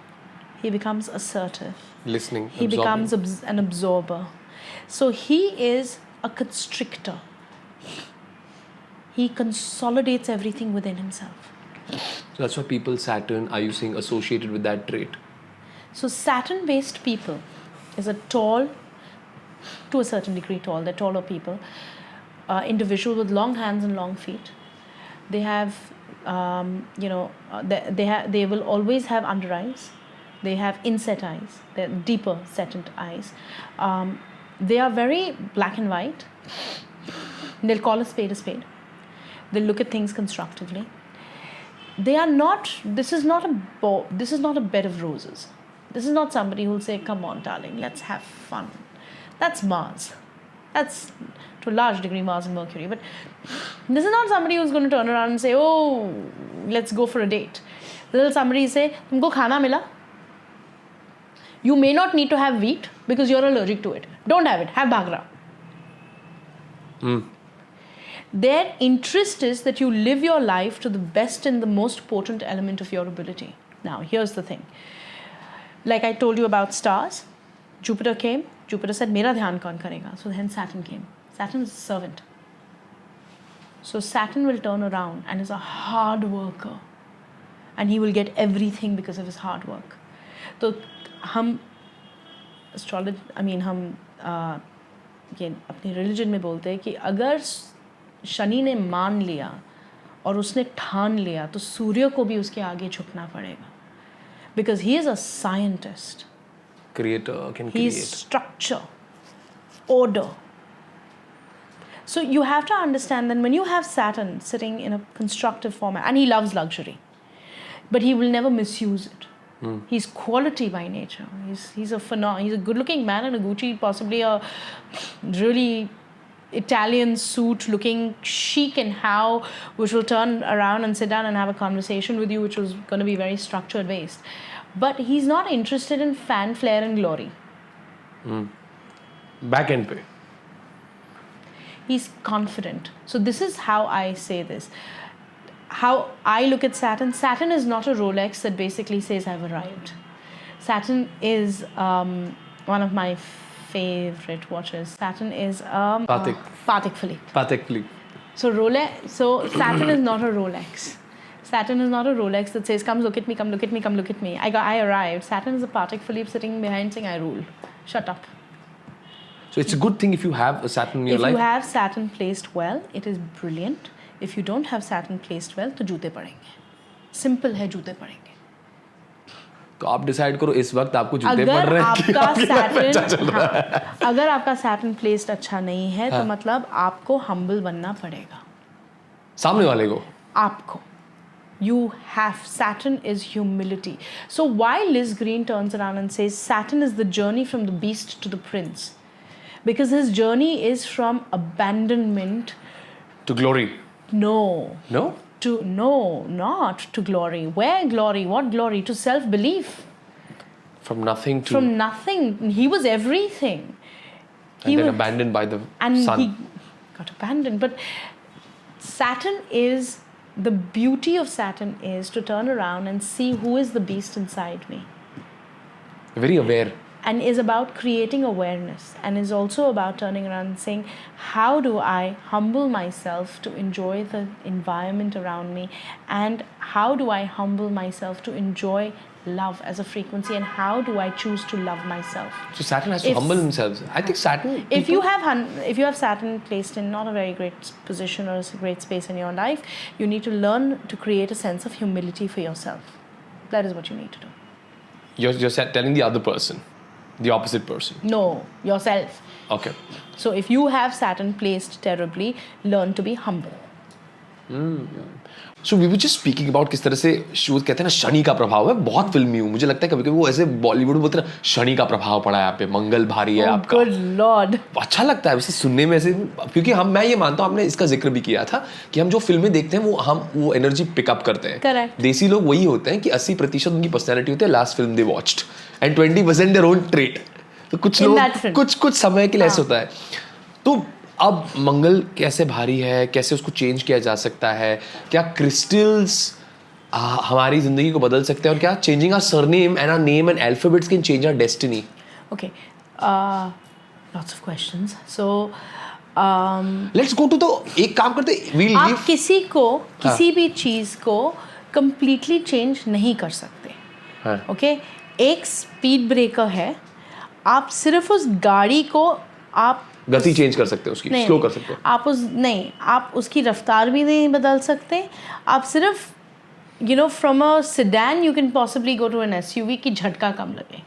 He becomes assertive. Listening. He becomes an absorber. So he is a constrictor. He consolidates everything within himself. So that's why people Saturn, are you saying, associated with that trait? So Saturn-based people is a tall, to a certain degree tall, they're taller people, individual with long hands and long feet. They have, they will always have under eyes. They have inset eyes. They're deeper setted eyes. They are very black and white. They'll call a spade a spade. They'll look at things constructively. They are not. This is not a bed of roses. This is not somebody who'll say, "Come on, darling, let's have fun." That's Mars. That's to a large degree Mars and Mercury. But this is not somebody who's going to turn around and say, "Oh, let's go for a date." Will somebody say, "Tumko khana mila?" You may not need to have wheat because you're allergic to it. Don't have it. Have bhagra. Their interest is that you live your life to the best and the most potent element of your ability. Now, here's the thing. Like I told you about stars, Jupiter came. Jupiter said, "Mera dhyan kaun karega?" So then Saturn came. Saturn is a servant. So Saturn will turn around and is a hard worker. And he will get everything because of his hard work. So हम ये अपनी religion में बोलते हैं कि अगर शनि ने मान लिया और उसने ठान लिया तो सूर्य को भी उसके आगे झुकना पड़ेगा. Because he is a scientist. Creator can create. He's structure, order. So you have to understand that when you have Saturn sitting in a constructive format, and he loves luxury, but he will never misuse it. He's quality by nature. He's a good-looking man in a Gucci, possibly a really Italian suit, looking chic and how, which will turn around and sit down and have a conversation with you, which was going to be very structured based. But he's not interested in fanfare and glory. Back end pay. He's confident. So this is how I say this. How I look at Saturn. Saturn is not a Rolex that basically says I've arrived. Saturn is one of my favorite watches. Saturn is Patek Philippe. Patek Philippe. So Saturn is not a Rolex. Saturn is not a Rolex that says, "Come look at me, come look at me, come look at me. I arrived." Saturn is a Patek Philippe sitting behind saying, "I rule. Shut up." So it's a good thing if you have a Saturn in your life. If you have Saturn placed well, it is brilliant. If you don't have Saturn placed well, तो जूते पड़ेंगे. Simple है, जूते पड़ेंगे. तो आप decide करो इस वक्त आपको जूते पड़ रहे हैं कि आपके लाइफ में अच्छा चल रहा है. अगर आपका Saturn placed अच्छा नहीं है तो मतलब आपको humble बनना पड़ेगा. सामने वाले को. आपको. You have Saturn is humility. So why Liz Green turns around and says Saturn is the journey from the beast to the prince? Because his journey is from abandonment to glory. No. No? Not to glory. Where glory? What glory? To self-belief. From nothing to... From nothing. He was everything. And then abandoned by the sun. And he got abandoned. But Saturn is... The beauty of Saturn is to turn around and see who is the beast inside me. Very aware. And is about creating awareness, and is also about turning around and saying, how do I humble myself to enjoy the environment around me, and how do I humble myself to enjoy love as a frequency, and how do I choose to love myself? So Saturn has to humble himself. I think Saturn... If you have Saturn placed in not a very great position or a great space in your life, you need to learn to create a sense of humility for yourself. That is what you need to do. You're telling the other person. The opposite person. No, yourself. Okay. So if you have Saturn placed terribly, learn to be humble. So we were just speaking about किस तरह से show कहते हैं ना शनि का प्रभाव है. बहुत फिल्मी हूँ, मुझे लगता है कभी-कभी वो ऐसे बॉलीवुड में बोलते हैं शनि का प्रभाव पड़ा है आप पे, मंगल भारी है आपका. Good Lord. अच्छा लगता है वैसे सुनने में ऐसे, क्योंकि मैं ये मानता हूँ, आपने इसका जिक्र भी किया था कि हम जो फिल्में देखते हैं वो एनर्जी पिकअप करते हैं. Correct. देसी लोग वही होते हैं कि 80% उनकी पर्सनैलिटी होती है last film they watched and 20% their own trait. तो कुछ लोग कुछ समय के लिए ऐसे होता है. तो अब मंगल कैसे भारी है, कैसे उसको चेंज किया जा सकता है, क्या क्रिस्टल्स हमारी जिंदगी को बदल सकते हैं, और क्या changing our surname and our name and alphabets can change our destiny? Okay, lots of questions. So let's go to the एक काम करते, वी लीव. आप किसी को किसी भी चीज को कंप्लीटली चेंज नहीं कर सकते. हाँ. ओके, एक स्पीड ब्रेकर है, आप सिर्फ उस गाड़ी को आप गति चेंज कर सकते हो उसकी, स्लो कर सकते हो. आप उसकी रफ्तार भी नहीं बदल सकते. आप सिर्फ from a sedan you can possibly go to an SUV की झटका कम लगे.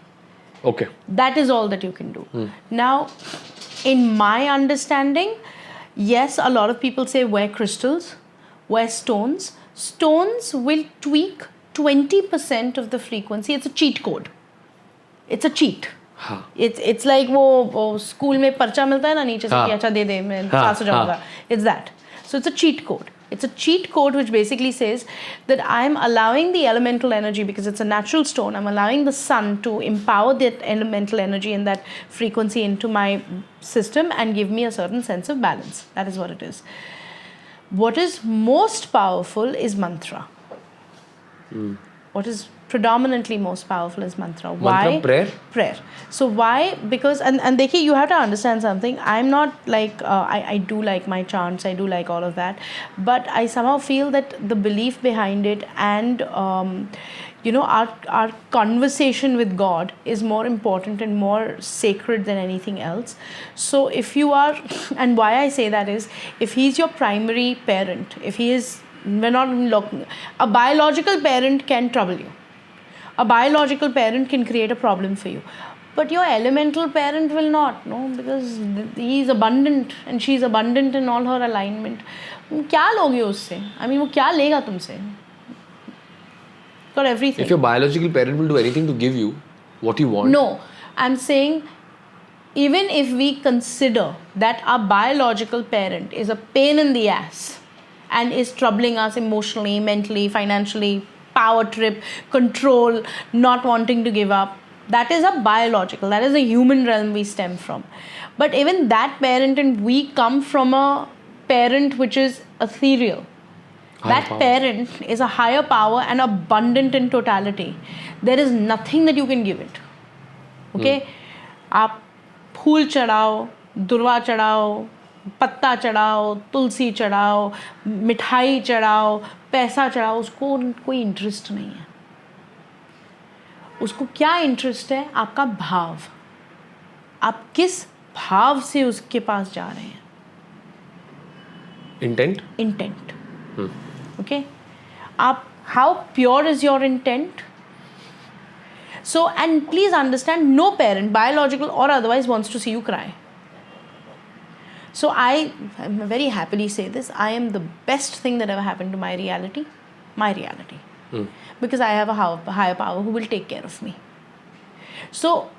Okay. That is all that you can do. Now, in my understanding, yes, a lot of people say wear crystals, wear stones. Stones will tweak 20% of the frequency. It's a cheat code. It's a cheat. हाँ. It's like वो school में पर्चा मिलता है ना नीचे से हाँ. कि अच्छा दे दे मैं हाँ, पास हो जाऊंगा. It's that. So it's a cheat code. It's a cheat code which basically says that I'm allowing the elemental energy, because it's a natural stone, I'm allowing the sun to empower that elemental energy and that frequency into my system and give me a certain sense of balance. That is what it is. What is most powerful is mantra. What is predominantly most powerful is mantra. Mantra, Why? prayer? Prayer. So why? Because and देखिए, you have to understand something. I'm not like I do like my chants, I do like all of that, but I somehow feel that the belief behind it and our conversation with God is more important and more sacred than anything else. So if you are, and why I say that is, if he's your primary parent, if he is, we're not looking, a biological parent can trouble you. A biological parent can create a problem for you, but your elemental parent will not, no, because he is abundant and she is abundant in all her alignment. क्या लोगे उससे? I mean, वो क्या लेगा तुमसे? Got everything. If your biological parent will do anything to give you what you want. No, I'm saying even if we consider that our biological parent is a pain in the ass and is troubling us emotionally, mentally, financially, power trip, control, not wanting to give up, that is a biological, that is a human realm we stem from. But even that parent, and we come from a parent which is ethereal. That parent is a higher power and abundant in totality. There is nothing that you can give it. Okay? आप फूल चढ़ाओ, दुर्वा चढ़ाओ, पत्ता चढ़ाओ, तुलसी चढ़ाओ, मिठाई चढ़ाओ, पैसा चढ़ाओ, उसको कोई इंटरेस्ट नहीं है. उसको क्या इंटरेस्ट है? आपका भाव. आप किस भाव से उसके पास जा रहे हैं. Intent. Okay? How pure is your intent? So, and please understand, no parent, biological or otherwise, wants to see you cry. So I very happily say this, I am the best thing that ever happened to my reality. Because I have a higher power who will take care of me. So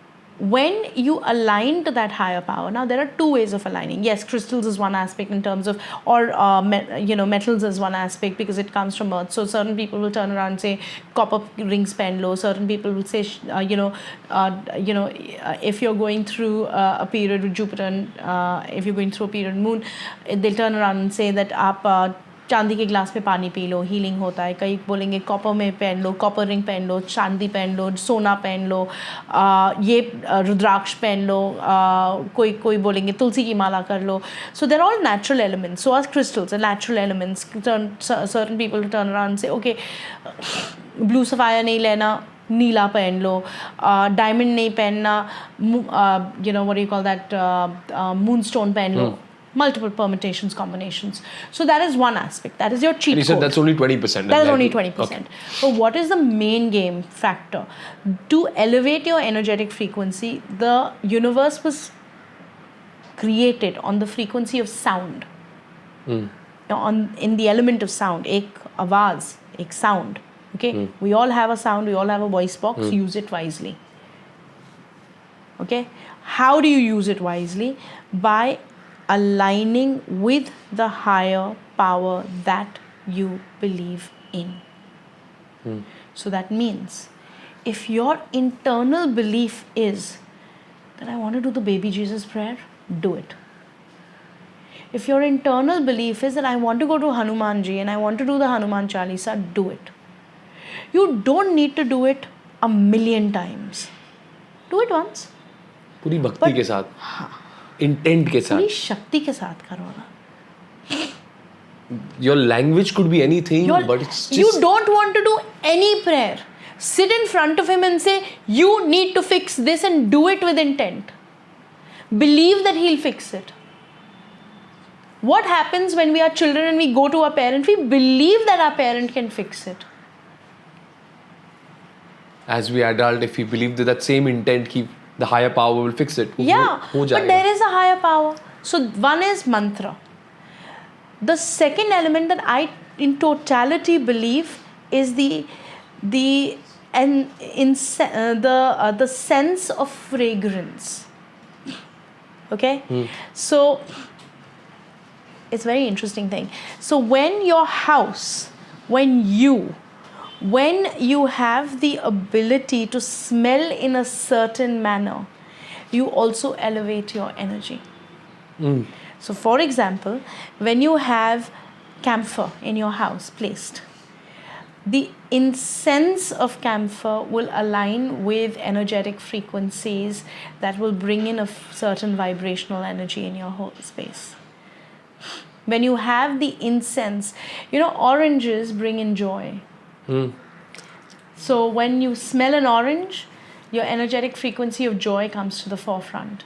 when you align to that higher power, now there are two ways of aligning. Yes, crystals is one aspect in terms of, or metals is one aspect because it comes from earth. So certain people will turn around and say copper rings pehn lo. Certain people will say if you're going through a period with Jupiter and if you're going through a period with moon, they'll turn around and say that आप चांदी के glass में पानी P low, healing होता है. कई बोलेंगे copper में पहन लो, कॉपर रिंग पहन लो, चांदी पहन लो, सोना पहन लो, ये रुद्राक्ष पहन लो, कोई बोलेंगे तुलसी की माला कर लो. So they're all natural elements. So as crystals are natural elements. Certain people turn around and say, okay, blue sapphire नहीं लेना, नीला पहन लो, डायमंड नहीं पहनना, what do you call that, moonstone पहन लो. Multiple permutations, combinations. So that is one aspect. That is your cheat code. And you said that's only 20%. That is only 20%. Okay. But what is the main game factor? To elevate your energetic frequency, the universe was created on the frequency of sound. In the element of sound. Ek आवाज, ek sound. Okay? We all have a sound, we all have a voice box. Use it wisely. Okay? How do you use it wisely? By aligning with the higher power that you believe in. So that means if your internal belief is that I want to do the baby Jesus prayer, do it. If your internal belief is that I want to go to Hanumanji and I want to do the Hanuman Chalisa, do it. You don't need to do it 1,000,000 times. Do it once. पूरी भक्ति के साथ, intent के साथ, पूरी शक्ति के साथ करो ना. your language could be anything, but it's just... You don't want to do any prayer. Sit in front of him and say, you need to fix this, and do it with intent. Believe that he'll fix it. What happens when we are children and we go to our parent? We believe that our parent can fix it. As we adult, if we believe that same intent, the higher power will fix it. Yeah, but there is a higher power. So one is mantra. The second element that I in totality believe is the sense of fragrance. Okay? So it's a very interesting thing. So when your house, when you have the ability to smell in a certain manner, you also elevate your energy. So for example, when you have camphor in your house placed, the incense of camphor will align with energetic frequencies that will bring in a certain vibrational energy in your whole space. When you have the incense, oranges bring in joy. So when you smell an orange, your energetic frequency of joy comes to the forefront.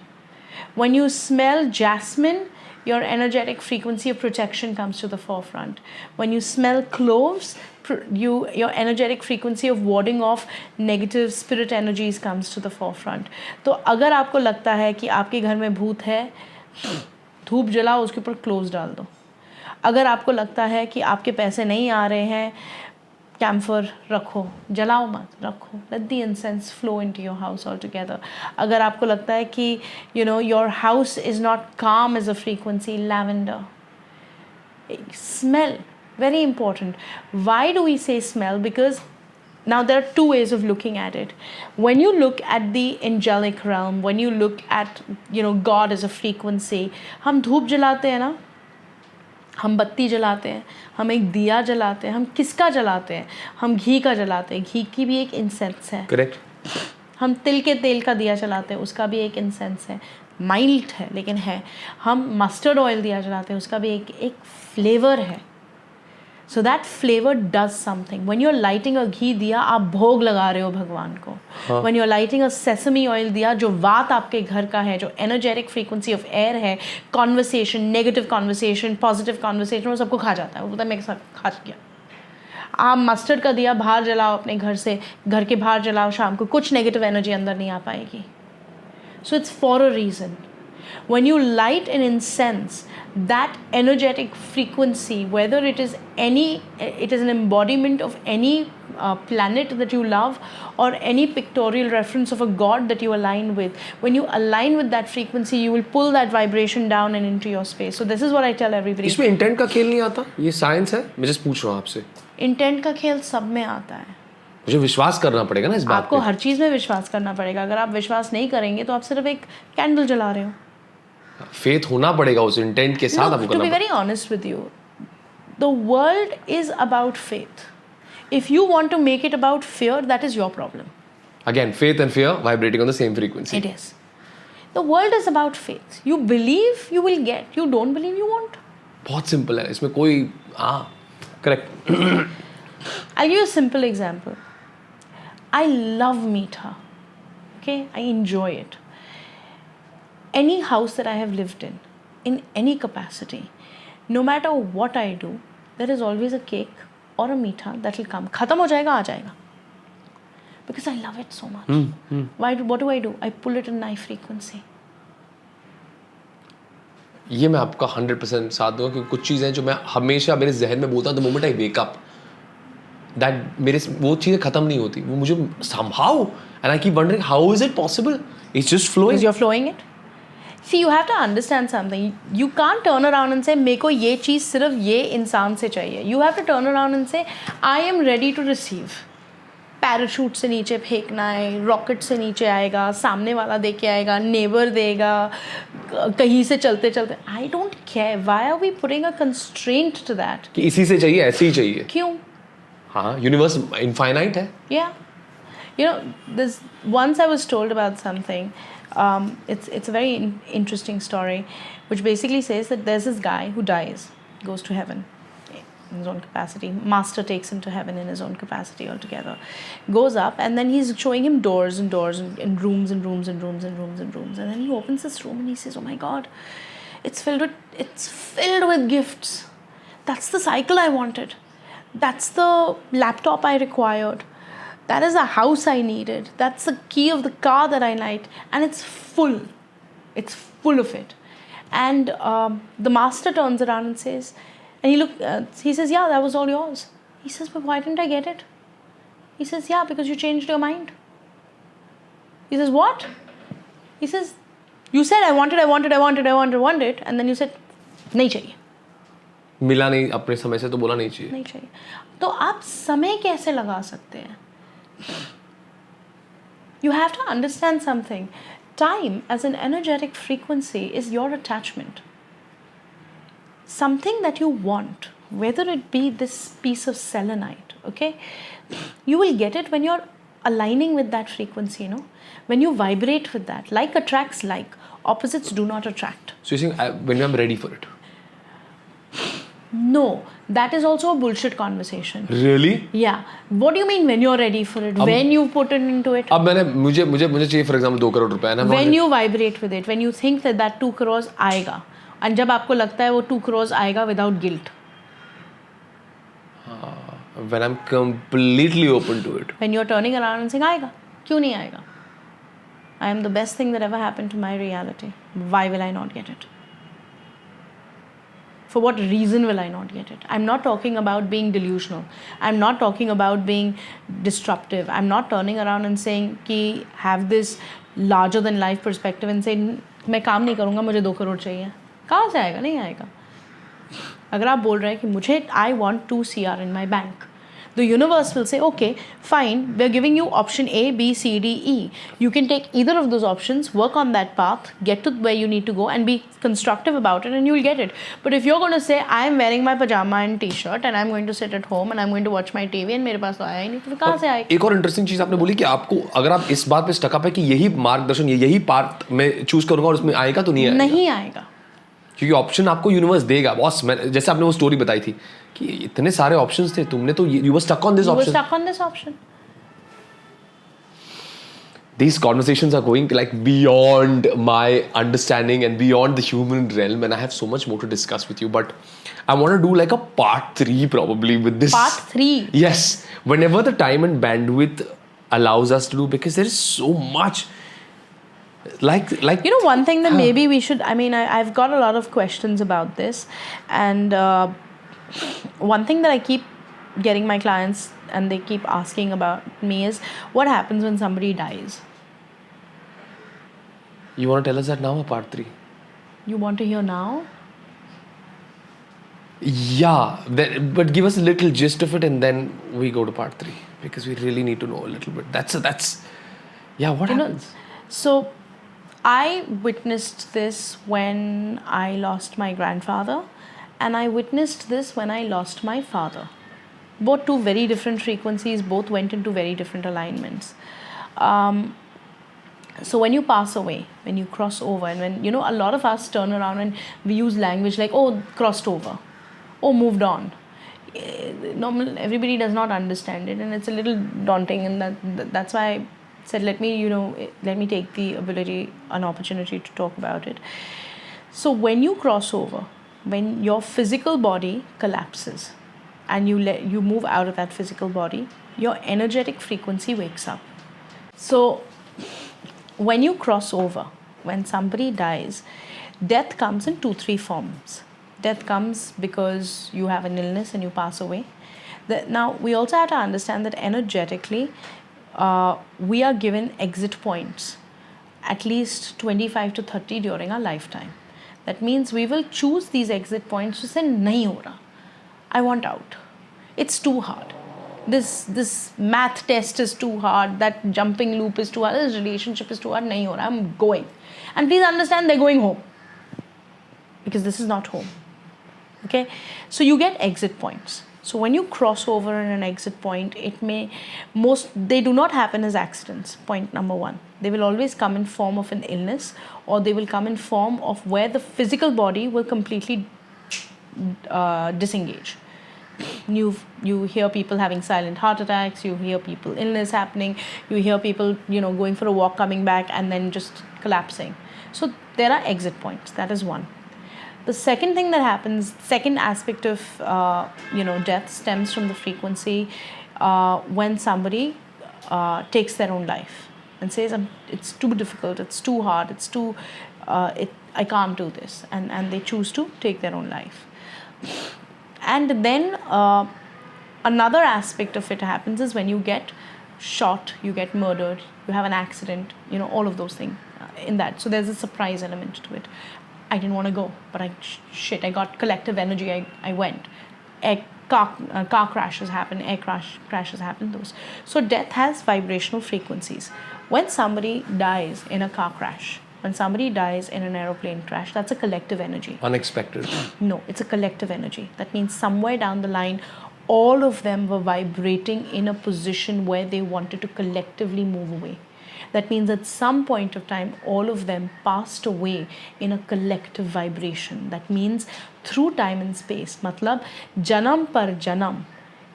When you smell jasmine, your energetic frequency of protection comes to the forefront. When you smell cloves, your energetic frequency of warding off negative spirit energies comes to the forefront. तो अगर आपको लगता है कि आपके घर में भूत है, धूप जलाओ, उसके ऊपर क्लोव्स डाल दो. अगर आपको लगता है कि आपके पैसे नहीं आ रहे हैं, कैम्फर रखो, जलाओ मत, रखो. Let the incense flow into your house altogether. अगर आपको लगता है कि your house is not calm as a frequency, lavender. Smell, very important. Why do we say smell? Because now there are two ways of looking at it. When you look at the angelic realm, when you look at God as a frequency, हम धूप जलाते हैं ना, हम बत्ती जलाते हैं, हम एक दिया जलाते हैं. हम किसका जलाते हैं? हम घी का जलाते हैं. घी की भी एक इंसेंस है. करेक्ट. हम तिल के तेल का दिया जलाते हैं, उसका भी एक इंसेंस है. माइल्ड है लेकिन है. हम मस्टर्ड ऑयल दिया जलाते हैं, उसका भी एक फ्लेवर है. So that flavor does something. When you're lighting a ghee दिया, आप भोग लगा रहे हो भगवान को. When you're lighting a sesame oil दिया, जो वात आपके घर का है, जो energetic frequency of air है, conversation, negative conversation, positive conversation, वो सबको खा जाता है. वो बोलता है मेरे साथ खा गया. आप मस्टर्ड का दिया बाहर जलाओ अपने घर से, घर के बाहर जलाओ शाम को, कुछ negative energy अंदर नहीं आ पाएगी. So it's for a reason. When you light an incense, that energetic frequency, whether it is an embodiment of any planet that you love or any pictorial reference of a god that you align with, when you align with that frequency, you will pull that vibration down and into your space. So this is what I tell everybody. इसमें intent का खेल नहीं आता? ये science है, मैं just पूछ रहा हूँ आपसे. इंटेंट का खेल सब में आता है. मुझे विश्वास करना पड़ेगा ना इस बात पे. आपको हर चीज़ में विश्वास करना पड़ेगा. अगर आप विश्वास नहीं करेंगे तो आप सिर्फ एक कैंडल जला रहे हो. फेथ होना पड़ेगा उस इंटेंट के साथ. आपको to be very honest with you, the world is about faith. If you want to make it about fear, that is your problem. Again, faith and fear vibrating on the same frequency. It is. The world is about faith. You believe, you will get. You don't believe, you won't. बहुत simple है इसमें कोई. Correct. I'll give you a simple example. I love meetha. Okay, I enjoy it. Any house that I have lived in any capacity, no matter what I do, there is always a cake or a meetha that will come. खत्म हो जाएगा, आ जाएगा. Because I love it so much. What do I do? I pull it in high frequency. ये मैं आपका 100% साथ दूंगा क्योंकि कुछ चीज़ें जो मैं हमेशा मेरे जहन में बोलता हूँ, the moment I wake up, that मेरे वो चीज़ें खत्म नहीं होती. वो मुझे somehow, and I keep wondering how is it possible? It's just flowing. Because you're flowing it. See, you have to understand something. You can't turn around and say, मेरे को ये चीज़ सिर्फ ये इंसान से चाहिए. You have to turn around and say, I am ready to receive. Parachute से नीचे फेंकना है, रॉकेट से नीचे आएगा, सामने वाला दे के आएगा, नेबर देगा, कहीं से चलते चलते. I don't care. Why are we putting a constraint to that? कि इसी से चाहिए, ऐसे ही चाहिए. क्यों? हाँ, यूनिवर्स इनफाइनाइट है. Yeah. Once I was told about something. It's a very interesting story, which basically says that there's this guy who dies, goes to heaven. in his own capacity. Master takes him to heaven in his own capacity altogether. Goes up, and then he's showing him doors and doors and rooms and rooms and rooms and rooms and rooms. And then he opens this room and he says, "Oh my God, it's filled with gifts. That's the cycle I wanted. That's the laptop I required. That is the house I needed. That's the key of the car that I liked." And it's full. It's full of it. And the master turns around and says, he says, "Yeah, that was all yours." He says, "But why didn't I get it?" He says, "Yeah, because you changed your mind." He says, "What?" He says, "You said I wanted, and then you said, नहीं चाहिए." मिला नहीं अपने समय से तो बोला नहीं चाहिए. नहीं चाहिए. तो आप समय कैसे लगा सकते हैं? You have to understand something. Time as an energetic frequency is your attachment. Something that you want, whether it be this piece of selenite, okay, you will get it when you're aligning with that frequency, when you vibrate with that. Like attracts like, opposites do not attract. So you're saying when I'm ready for it? No, that is also a bullshit conversation. Really? Yeah. What do you mean when you're ready for it? When you put it into it? अब मैंने मुझे चाहिए for example 2 crore रुपए है ना. When you vibrate with it, when you think that 2 crores आएगा, and जब आपको लगता है वो 2 crores आएगा without guilt. When I'm completely open to it. When you're turning around and saying आएगा, क्यों नहीं आएगा? I am the best thing that ever happened to my reality. Why will I not get it? For what reason will I not get it? I'm not talking about being delusional. I'm not talking about being disruptive. I'm not turning around and saying कि have this larger than life perspective and say मैं काम नहीं करूँगा, मुझे 2 crore चाहिए. कहाँ से आएगा? नहीं आएगा. अगर आप बोल रहे हैं कि मुझे I want 2 CR in my bank, the universe will say, okay, fine, we're giving you option A, B, C, D, E. You can take either of those options, work on that path, get to where you need to go and be constructive about it and you'll get it. But if you're going to say, I am wearing my pajama and t-shirt and I'm going to sit at home and I'm going to watch my TV and मेरे पास तो आया ही नहीं, तो कहाँ से आएगा? एक और इंटरेस्टिंग चीज़ आपने बोली कि आपको अगर आप इस बात पे स्टक अप है कि यही मार्गदर्शन यही पाथ मैं चूज करूंगा और उसमें आएगा तो नहीं आएगा. नहीं आएगा. क्योंकि ऑप्शन आपको यूनिवर्स देगा बॉस. जैसे आपने वो स्टोरी बताई थी कि इतने सारे ऑप्शंस थे, तुमने तो you were stuck on this option. You were stuck on this option. These conversations are going like beyond my understanding and beyond the human realm, and I have so much more to discuss with you. But I want to do like a part 3 probably with this. Part 3. Yes, whenever the time and bandwidth allows us to do, because there is so much. Like one thing that maybe we should. I mean, I've got a lot of questions about this, and one thing that I keep getting my clients and they keep asking about me is what happens when somebody dies. You want to tell us that now or part 3? You want to hear now? Yeah, but give us a little gist of it and then we go to part 3 because we really need to know a little bit. That's yeah, what happens? So I witnessed this when I lost my grandfather and I witnessed this when I lost my father. Both two very different frequencies, both went into very different alignments. So when you pass away, when you cross over, and when, a lot of us turn around and we use language like, oh, crossed over, oh, moved on. Normal, everybody does not understand it, and it's a little daunting, and that's why I said, let me take an opportunity to talk about it. So when you cross over, when your physical body collapses, and you move out of that physical body, your energetic frequency wakes up. So when you cross over, when somebody dies, death comes in 2-3 forms. Death comes because you have an illness and you pass away. Now, we also have to understand that energetically, we are given exit points, at least 25 to 30 during our lifetime. That means we will choose these exit points to say, nahi ho raha. I want out. It's too hard. This math test is too hard. That jumping loop is too hard. This relationship is too hard. Nahi ho raha. I'm going. And please understand, they're going home. Because this is not home. Okay? So you get exit points. So when you cross over in an exit point, they do not happen as accidents, point number 1. They will always come in form of an illness, or they will come in form of where the physical body will completely disengage. You hear people having silent heart attacks, you hear people illness happening, you hear people going for a walk, coming back, and then just collapsing. So there are exit points. That is one. The second thing that happens, second aspect of death stems from the frequency when somebody takes their own life and says, it's too difficult, it's too hard, it's too I can't do this, and they choose to take their own life. And then another aspect of it happens is when you get shot, you get murdered, you have an accident, all of those things in that. So there's a surprise element to it. I didn't want to go, but I got collective energy. I went. Car crashes happen, air crashes happen, those. So death has vibrational frequencies. When somebody dies in a car crash, when somebody dies in an aeroplane crash, that's a collective energy. Unexpected. No, it's a collective energy. That means somewhere down the line, all of them were vibrating in a position where they wanted to collectively move away. That means at some point of time, all of them passed away in a collective vibration. That means through time and space. मतलब जन्म पर जन्म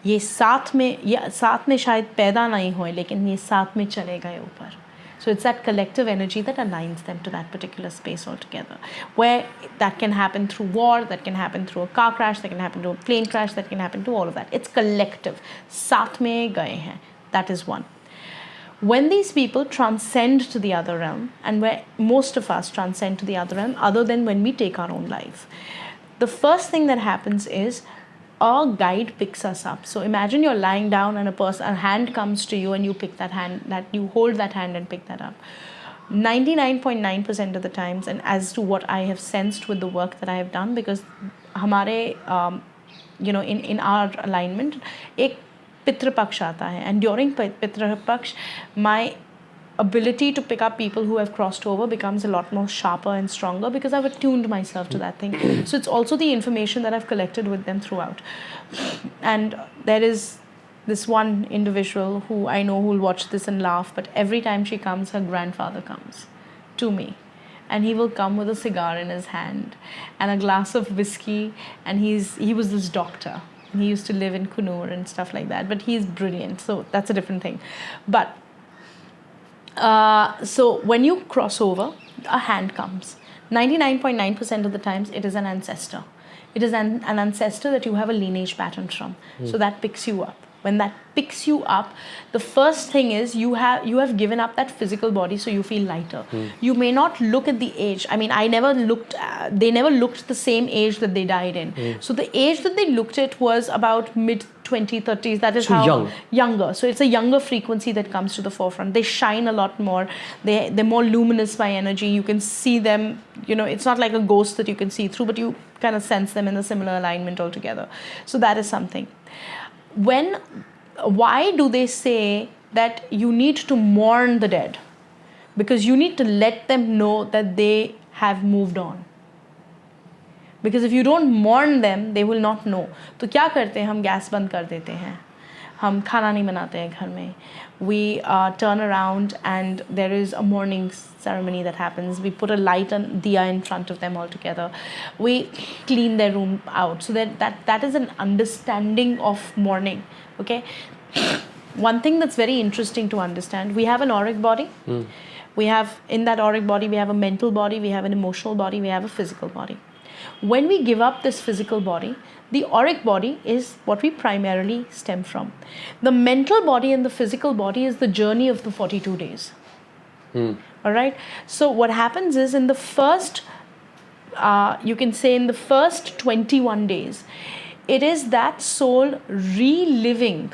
ये साथ में शायद पैदा नहीं हुए, लेकिन ये साथ में चले गए ऊपर. So it's that collective energy that aligns them to that particular space altogether. Where that can happen through war, that can happen through a car crash, that can happen to a plane crash, that can happen to all of that. It's collective. साथ में गए हैं. That is one. When these people transcend to the other realm, and where most of us transcend to the other realm, other than when we take our own life, the first thing that happens is a guide picks us up. So imagine you're lying down and a hand comes to you and you pick that hand, that you hold that hand and pick that up. 99.9% of the times, and as to what I have sensed with the work that I have done, because हमारे in our alignment एक Pitra Paksh aata hai, and during Pitra Paksh, my ability to pick up people who have crossed over becomes a lot more sharper and stronger because I've attuned myself to that thing. So it's also the information that I've collected with them throughout. And there is this one individual who I know who will watch this and laugh, but every time she comes, her grandfather comes to me. And he will come with a cigar in his hand and a glass of whiskey, and he was this doctor. He used to live in Kunur and stuff like that, but he's brilliant, so that's a different thing. But so when you cross over, a hand comes. 99.9% of the times, it is an ancestor. It is an ancestor that you have a lineage pattern from. So that picks you up. When that picks you up, the first thing is you have given up that physical body, so you feel lighter. You may not look at the age. I mean, they never looked the same age that they died in. So the age that they looked at was about mid-20s, 30s. That is how younger. So it's a younger frequency that comes to the forefront. They shine a lot more. They're more luminous by energy. You can see them. It's not like a ghost that you can see through, but you kind of sense them in a similar alignment altogether. So that is something. Why do they say that you need to mourn the dead? Because you need to let them know that they have moved on. Because if you don't mourn them, they will not know. तो क्या करते हैं हम gas बंद कर देते हैं हम खाना नहीं बनाते हैं घर में we turn around and there is a mourning ceremony that happens. We put a light and diya in front of them all together. We clean their room out. So that is an understanding of mourning. Okay. One thing that's very interesting to understand, we have an auric body. We have, in that auric body, we have a mental body, we have an emotional body, we have a physical body. When we give up this physical body, the auric body is what we primarily stem from. The mental body and the physical body is the journey of the 42 days. All right. So what happens is in the first, you can say in the first 21 days, it is that soul reliving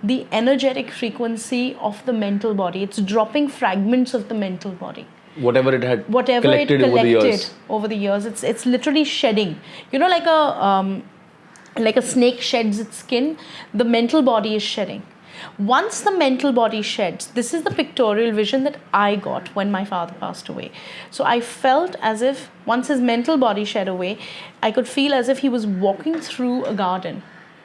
the energetic frequency of the mental body. It's dropping fragments of the mental body. Whatever it collected over the years. It's literally shedding. Like a snake sheds its skin, the mental body is shedding. Once the mental body sheds, this is the pictorial vision that I got when my father passed away. So I felt as if once his mental body shed away, I could feel as if he was walking through a garden.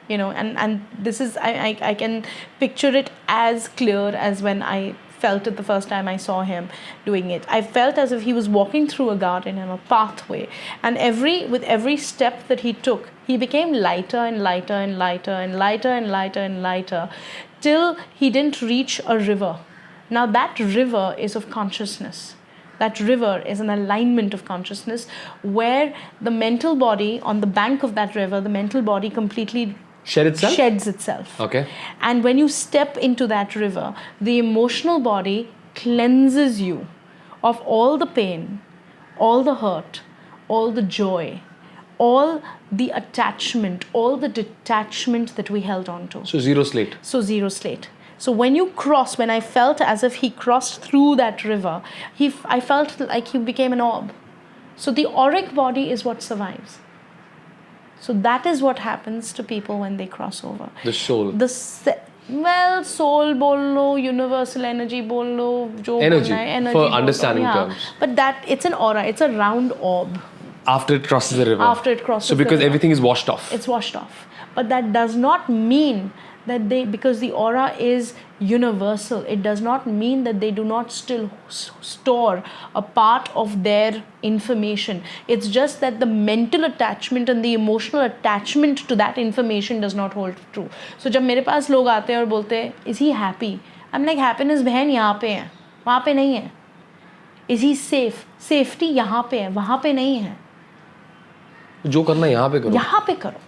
And this is, I can picture it as clear as when I felt it the first time I saw him doing it. I felt as if he was walking through a garden and a pathway, and with every step that he took, he became lighter and lighter and lighter and lighter and lighter and lighter till he didn't reach a river. Now that river is of consciousness. That river is an alignment of consciousness where the mental body, on the bank of that river, the mental body completely sheds itself. Okay. And when you step into that river, the emotional body cleanses you of all the pain, all the hurt, all the joy, all the attachment, all the detachment that we held on to. So zero slate. So zero slate. So when I felt as if he crossed through that river, I felt like he became an orb. So the auric body is what survives. So that is what happens to people when they cross over. The soul. Soul bolo, universal energy bolo, jo Energy, energy for bolo, understanding yeah. terms. But it's an aura, it's a round orb. After it crosses the river. After it crosses so the because river. everything is washed off. It's washed off. But that does not mean that because the aura is universal, it does not mean that they do not still store a part of their information. It's just that the mental attachment and the emotional attachment to that information does not hold true. So जब मेरे पास लोग आते हैं और बोलते हैं, is he happy? I'm like, happiness बहन यहाँ पे है, वहाँ पे नहीं है. Is he safe? Safety यहाँ पे है, वहाँ पे नहीं है. जो करना यहाँ पे करो. यहाँ पे करो.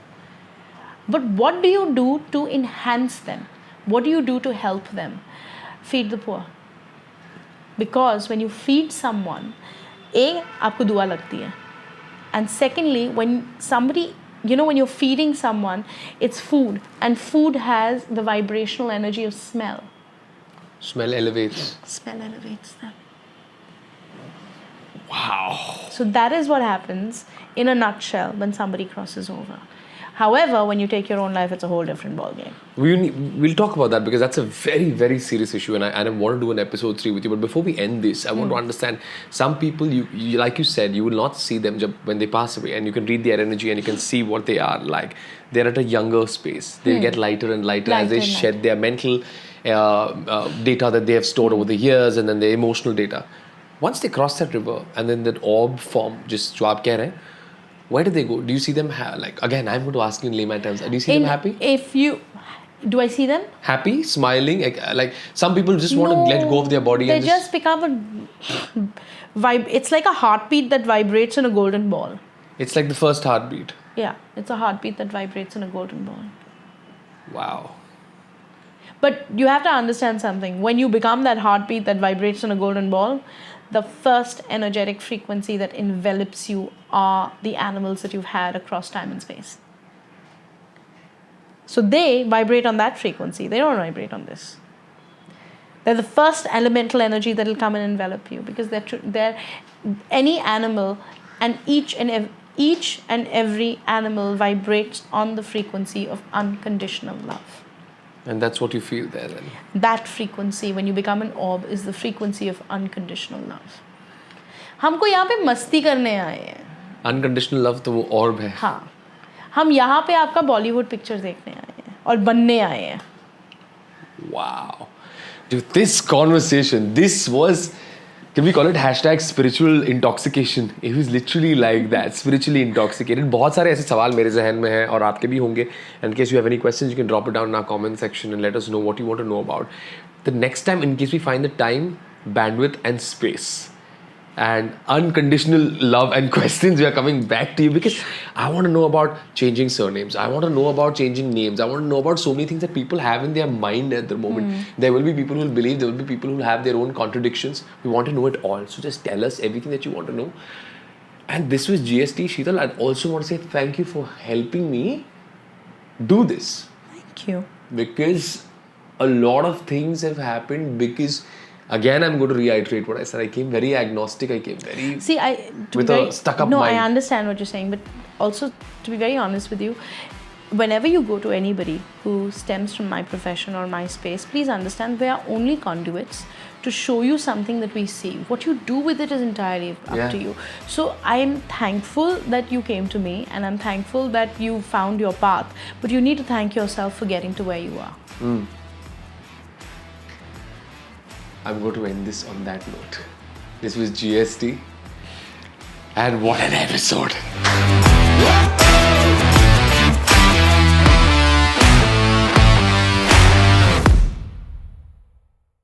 But what do you do to enhance them? What do you do to help them? Feed the poor. Because when you feed someone, आपको दुआ लगती है. And secondly, when somebody, when you're feeding someone, it's food. And food has the vibrational energy of smell. Smell elevates. Smell elevates them. Wow. So that is what happens in a nutshell when somebody crosses over. However, when you take your own life, it's a whole different ballgame. We'll talk about that because that's a very, very serious issue, and I want to do an episode 3 with you. But before we end this, I want to understand some people. You like you said, you will not see them when they pass away, and you can read their energy and you can see what they are like. They're at a younger space. They get lighter and lighter as they shed their mental data that they have stored over the years, and then their emotional data. Once they cross that river, and then that orb form, just जो आप कह रहे हैं, where do they go? Do you see them again, I'm going to ask you in layman terms. Do you see them happy? Do I see them? Happy, smiling? Like some people just want to let go of their body. They just become it's like a heartbeat that vibrates in a golden ball. It's like the first heartbeat. Yeah, it's a heartbeat that vibrates in a golden ball. Wow. But you have to understand something. When you become that heartbeat that vibrates in a golden ball, the first energetic frequency that envelops you are the animals that you've had across time and space. So they vibrate on that frequency. They don't vibrate on this. They're the first elemental energy that will come and envelop you, because they're any animal, and each and every animal vibrates on the frequency of unconditional love. And that's what you feel there then. That frequency, when you become an orb, is the frequency of unconditional love. हमको यहाँ पे मस्ती करने आए हैं. Unconditional love तो वो orb है. हाँ, हम यहाँ पे आपका बॉलीवुड पिक्चर देखने आए हैं और बनने आए हैं. Wow. Dude, this conversation, this was, can we call it #spiritual intoxication? It was literally like that, spiritually intoxicated. बहुत सारे ऐसे सवाल मेरे जहन में हैं और आपके भी होंगे. And in case you have any questions, you can drop it down in our comment section and let us know what you want to know about. The next time, in case we find the time, bandwidth and space and unconditional love and questions, we are coming back to you, because I want to know about changing surnames. I want to know about changing names. I want to know about so many things that people have in their mind at the moment. There will be people who will believe, there will be people who will have their own contradictions. We want to know it all. So just tell us everything that you want to know. And this was GST. Sheetal, I also want to say thank you for helping me do this. Thank you. Because a lot of things have happened because, again, I'm going to reiterate what I said. I came very agnostic. I came very with a stuck-up mind. I understand what you're saying, but also, to be very honest with you, whenever you go to anybody who stems from my profession or my space, please understand we are only conduits to show you something that we see. What you do with it is entirely up to you. So I am thankful that you came to me, and I'm thankful that you found your path. But you need to thank yourself for getting to where you are. I'm going to end this on that note. This was GST, and what an episode!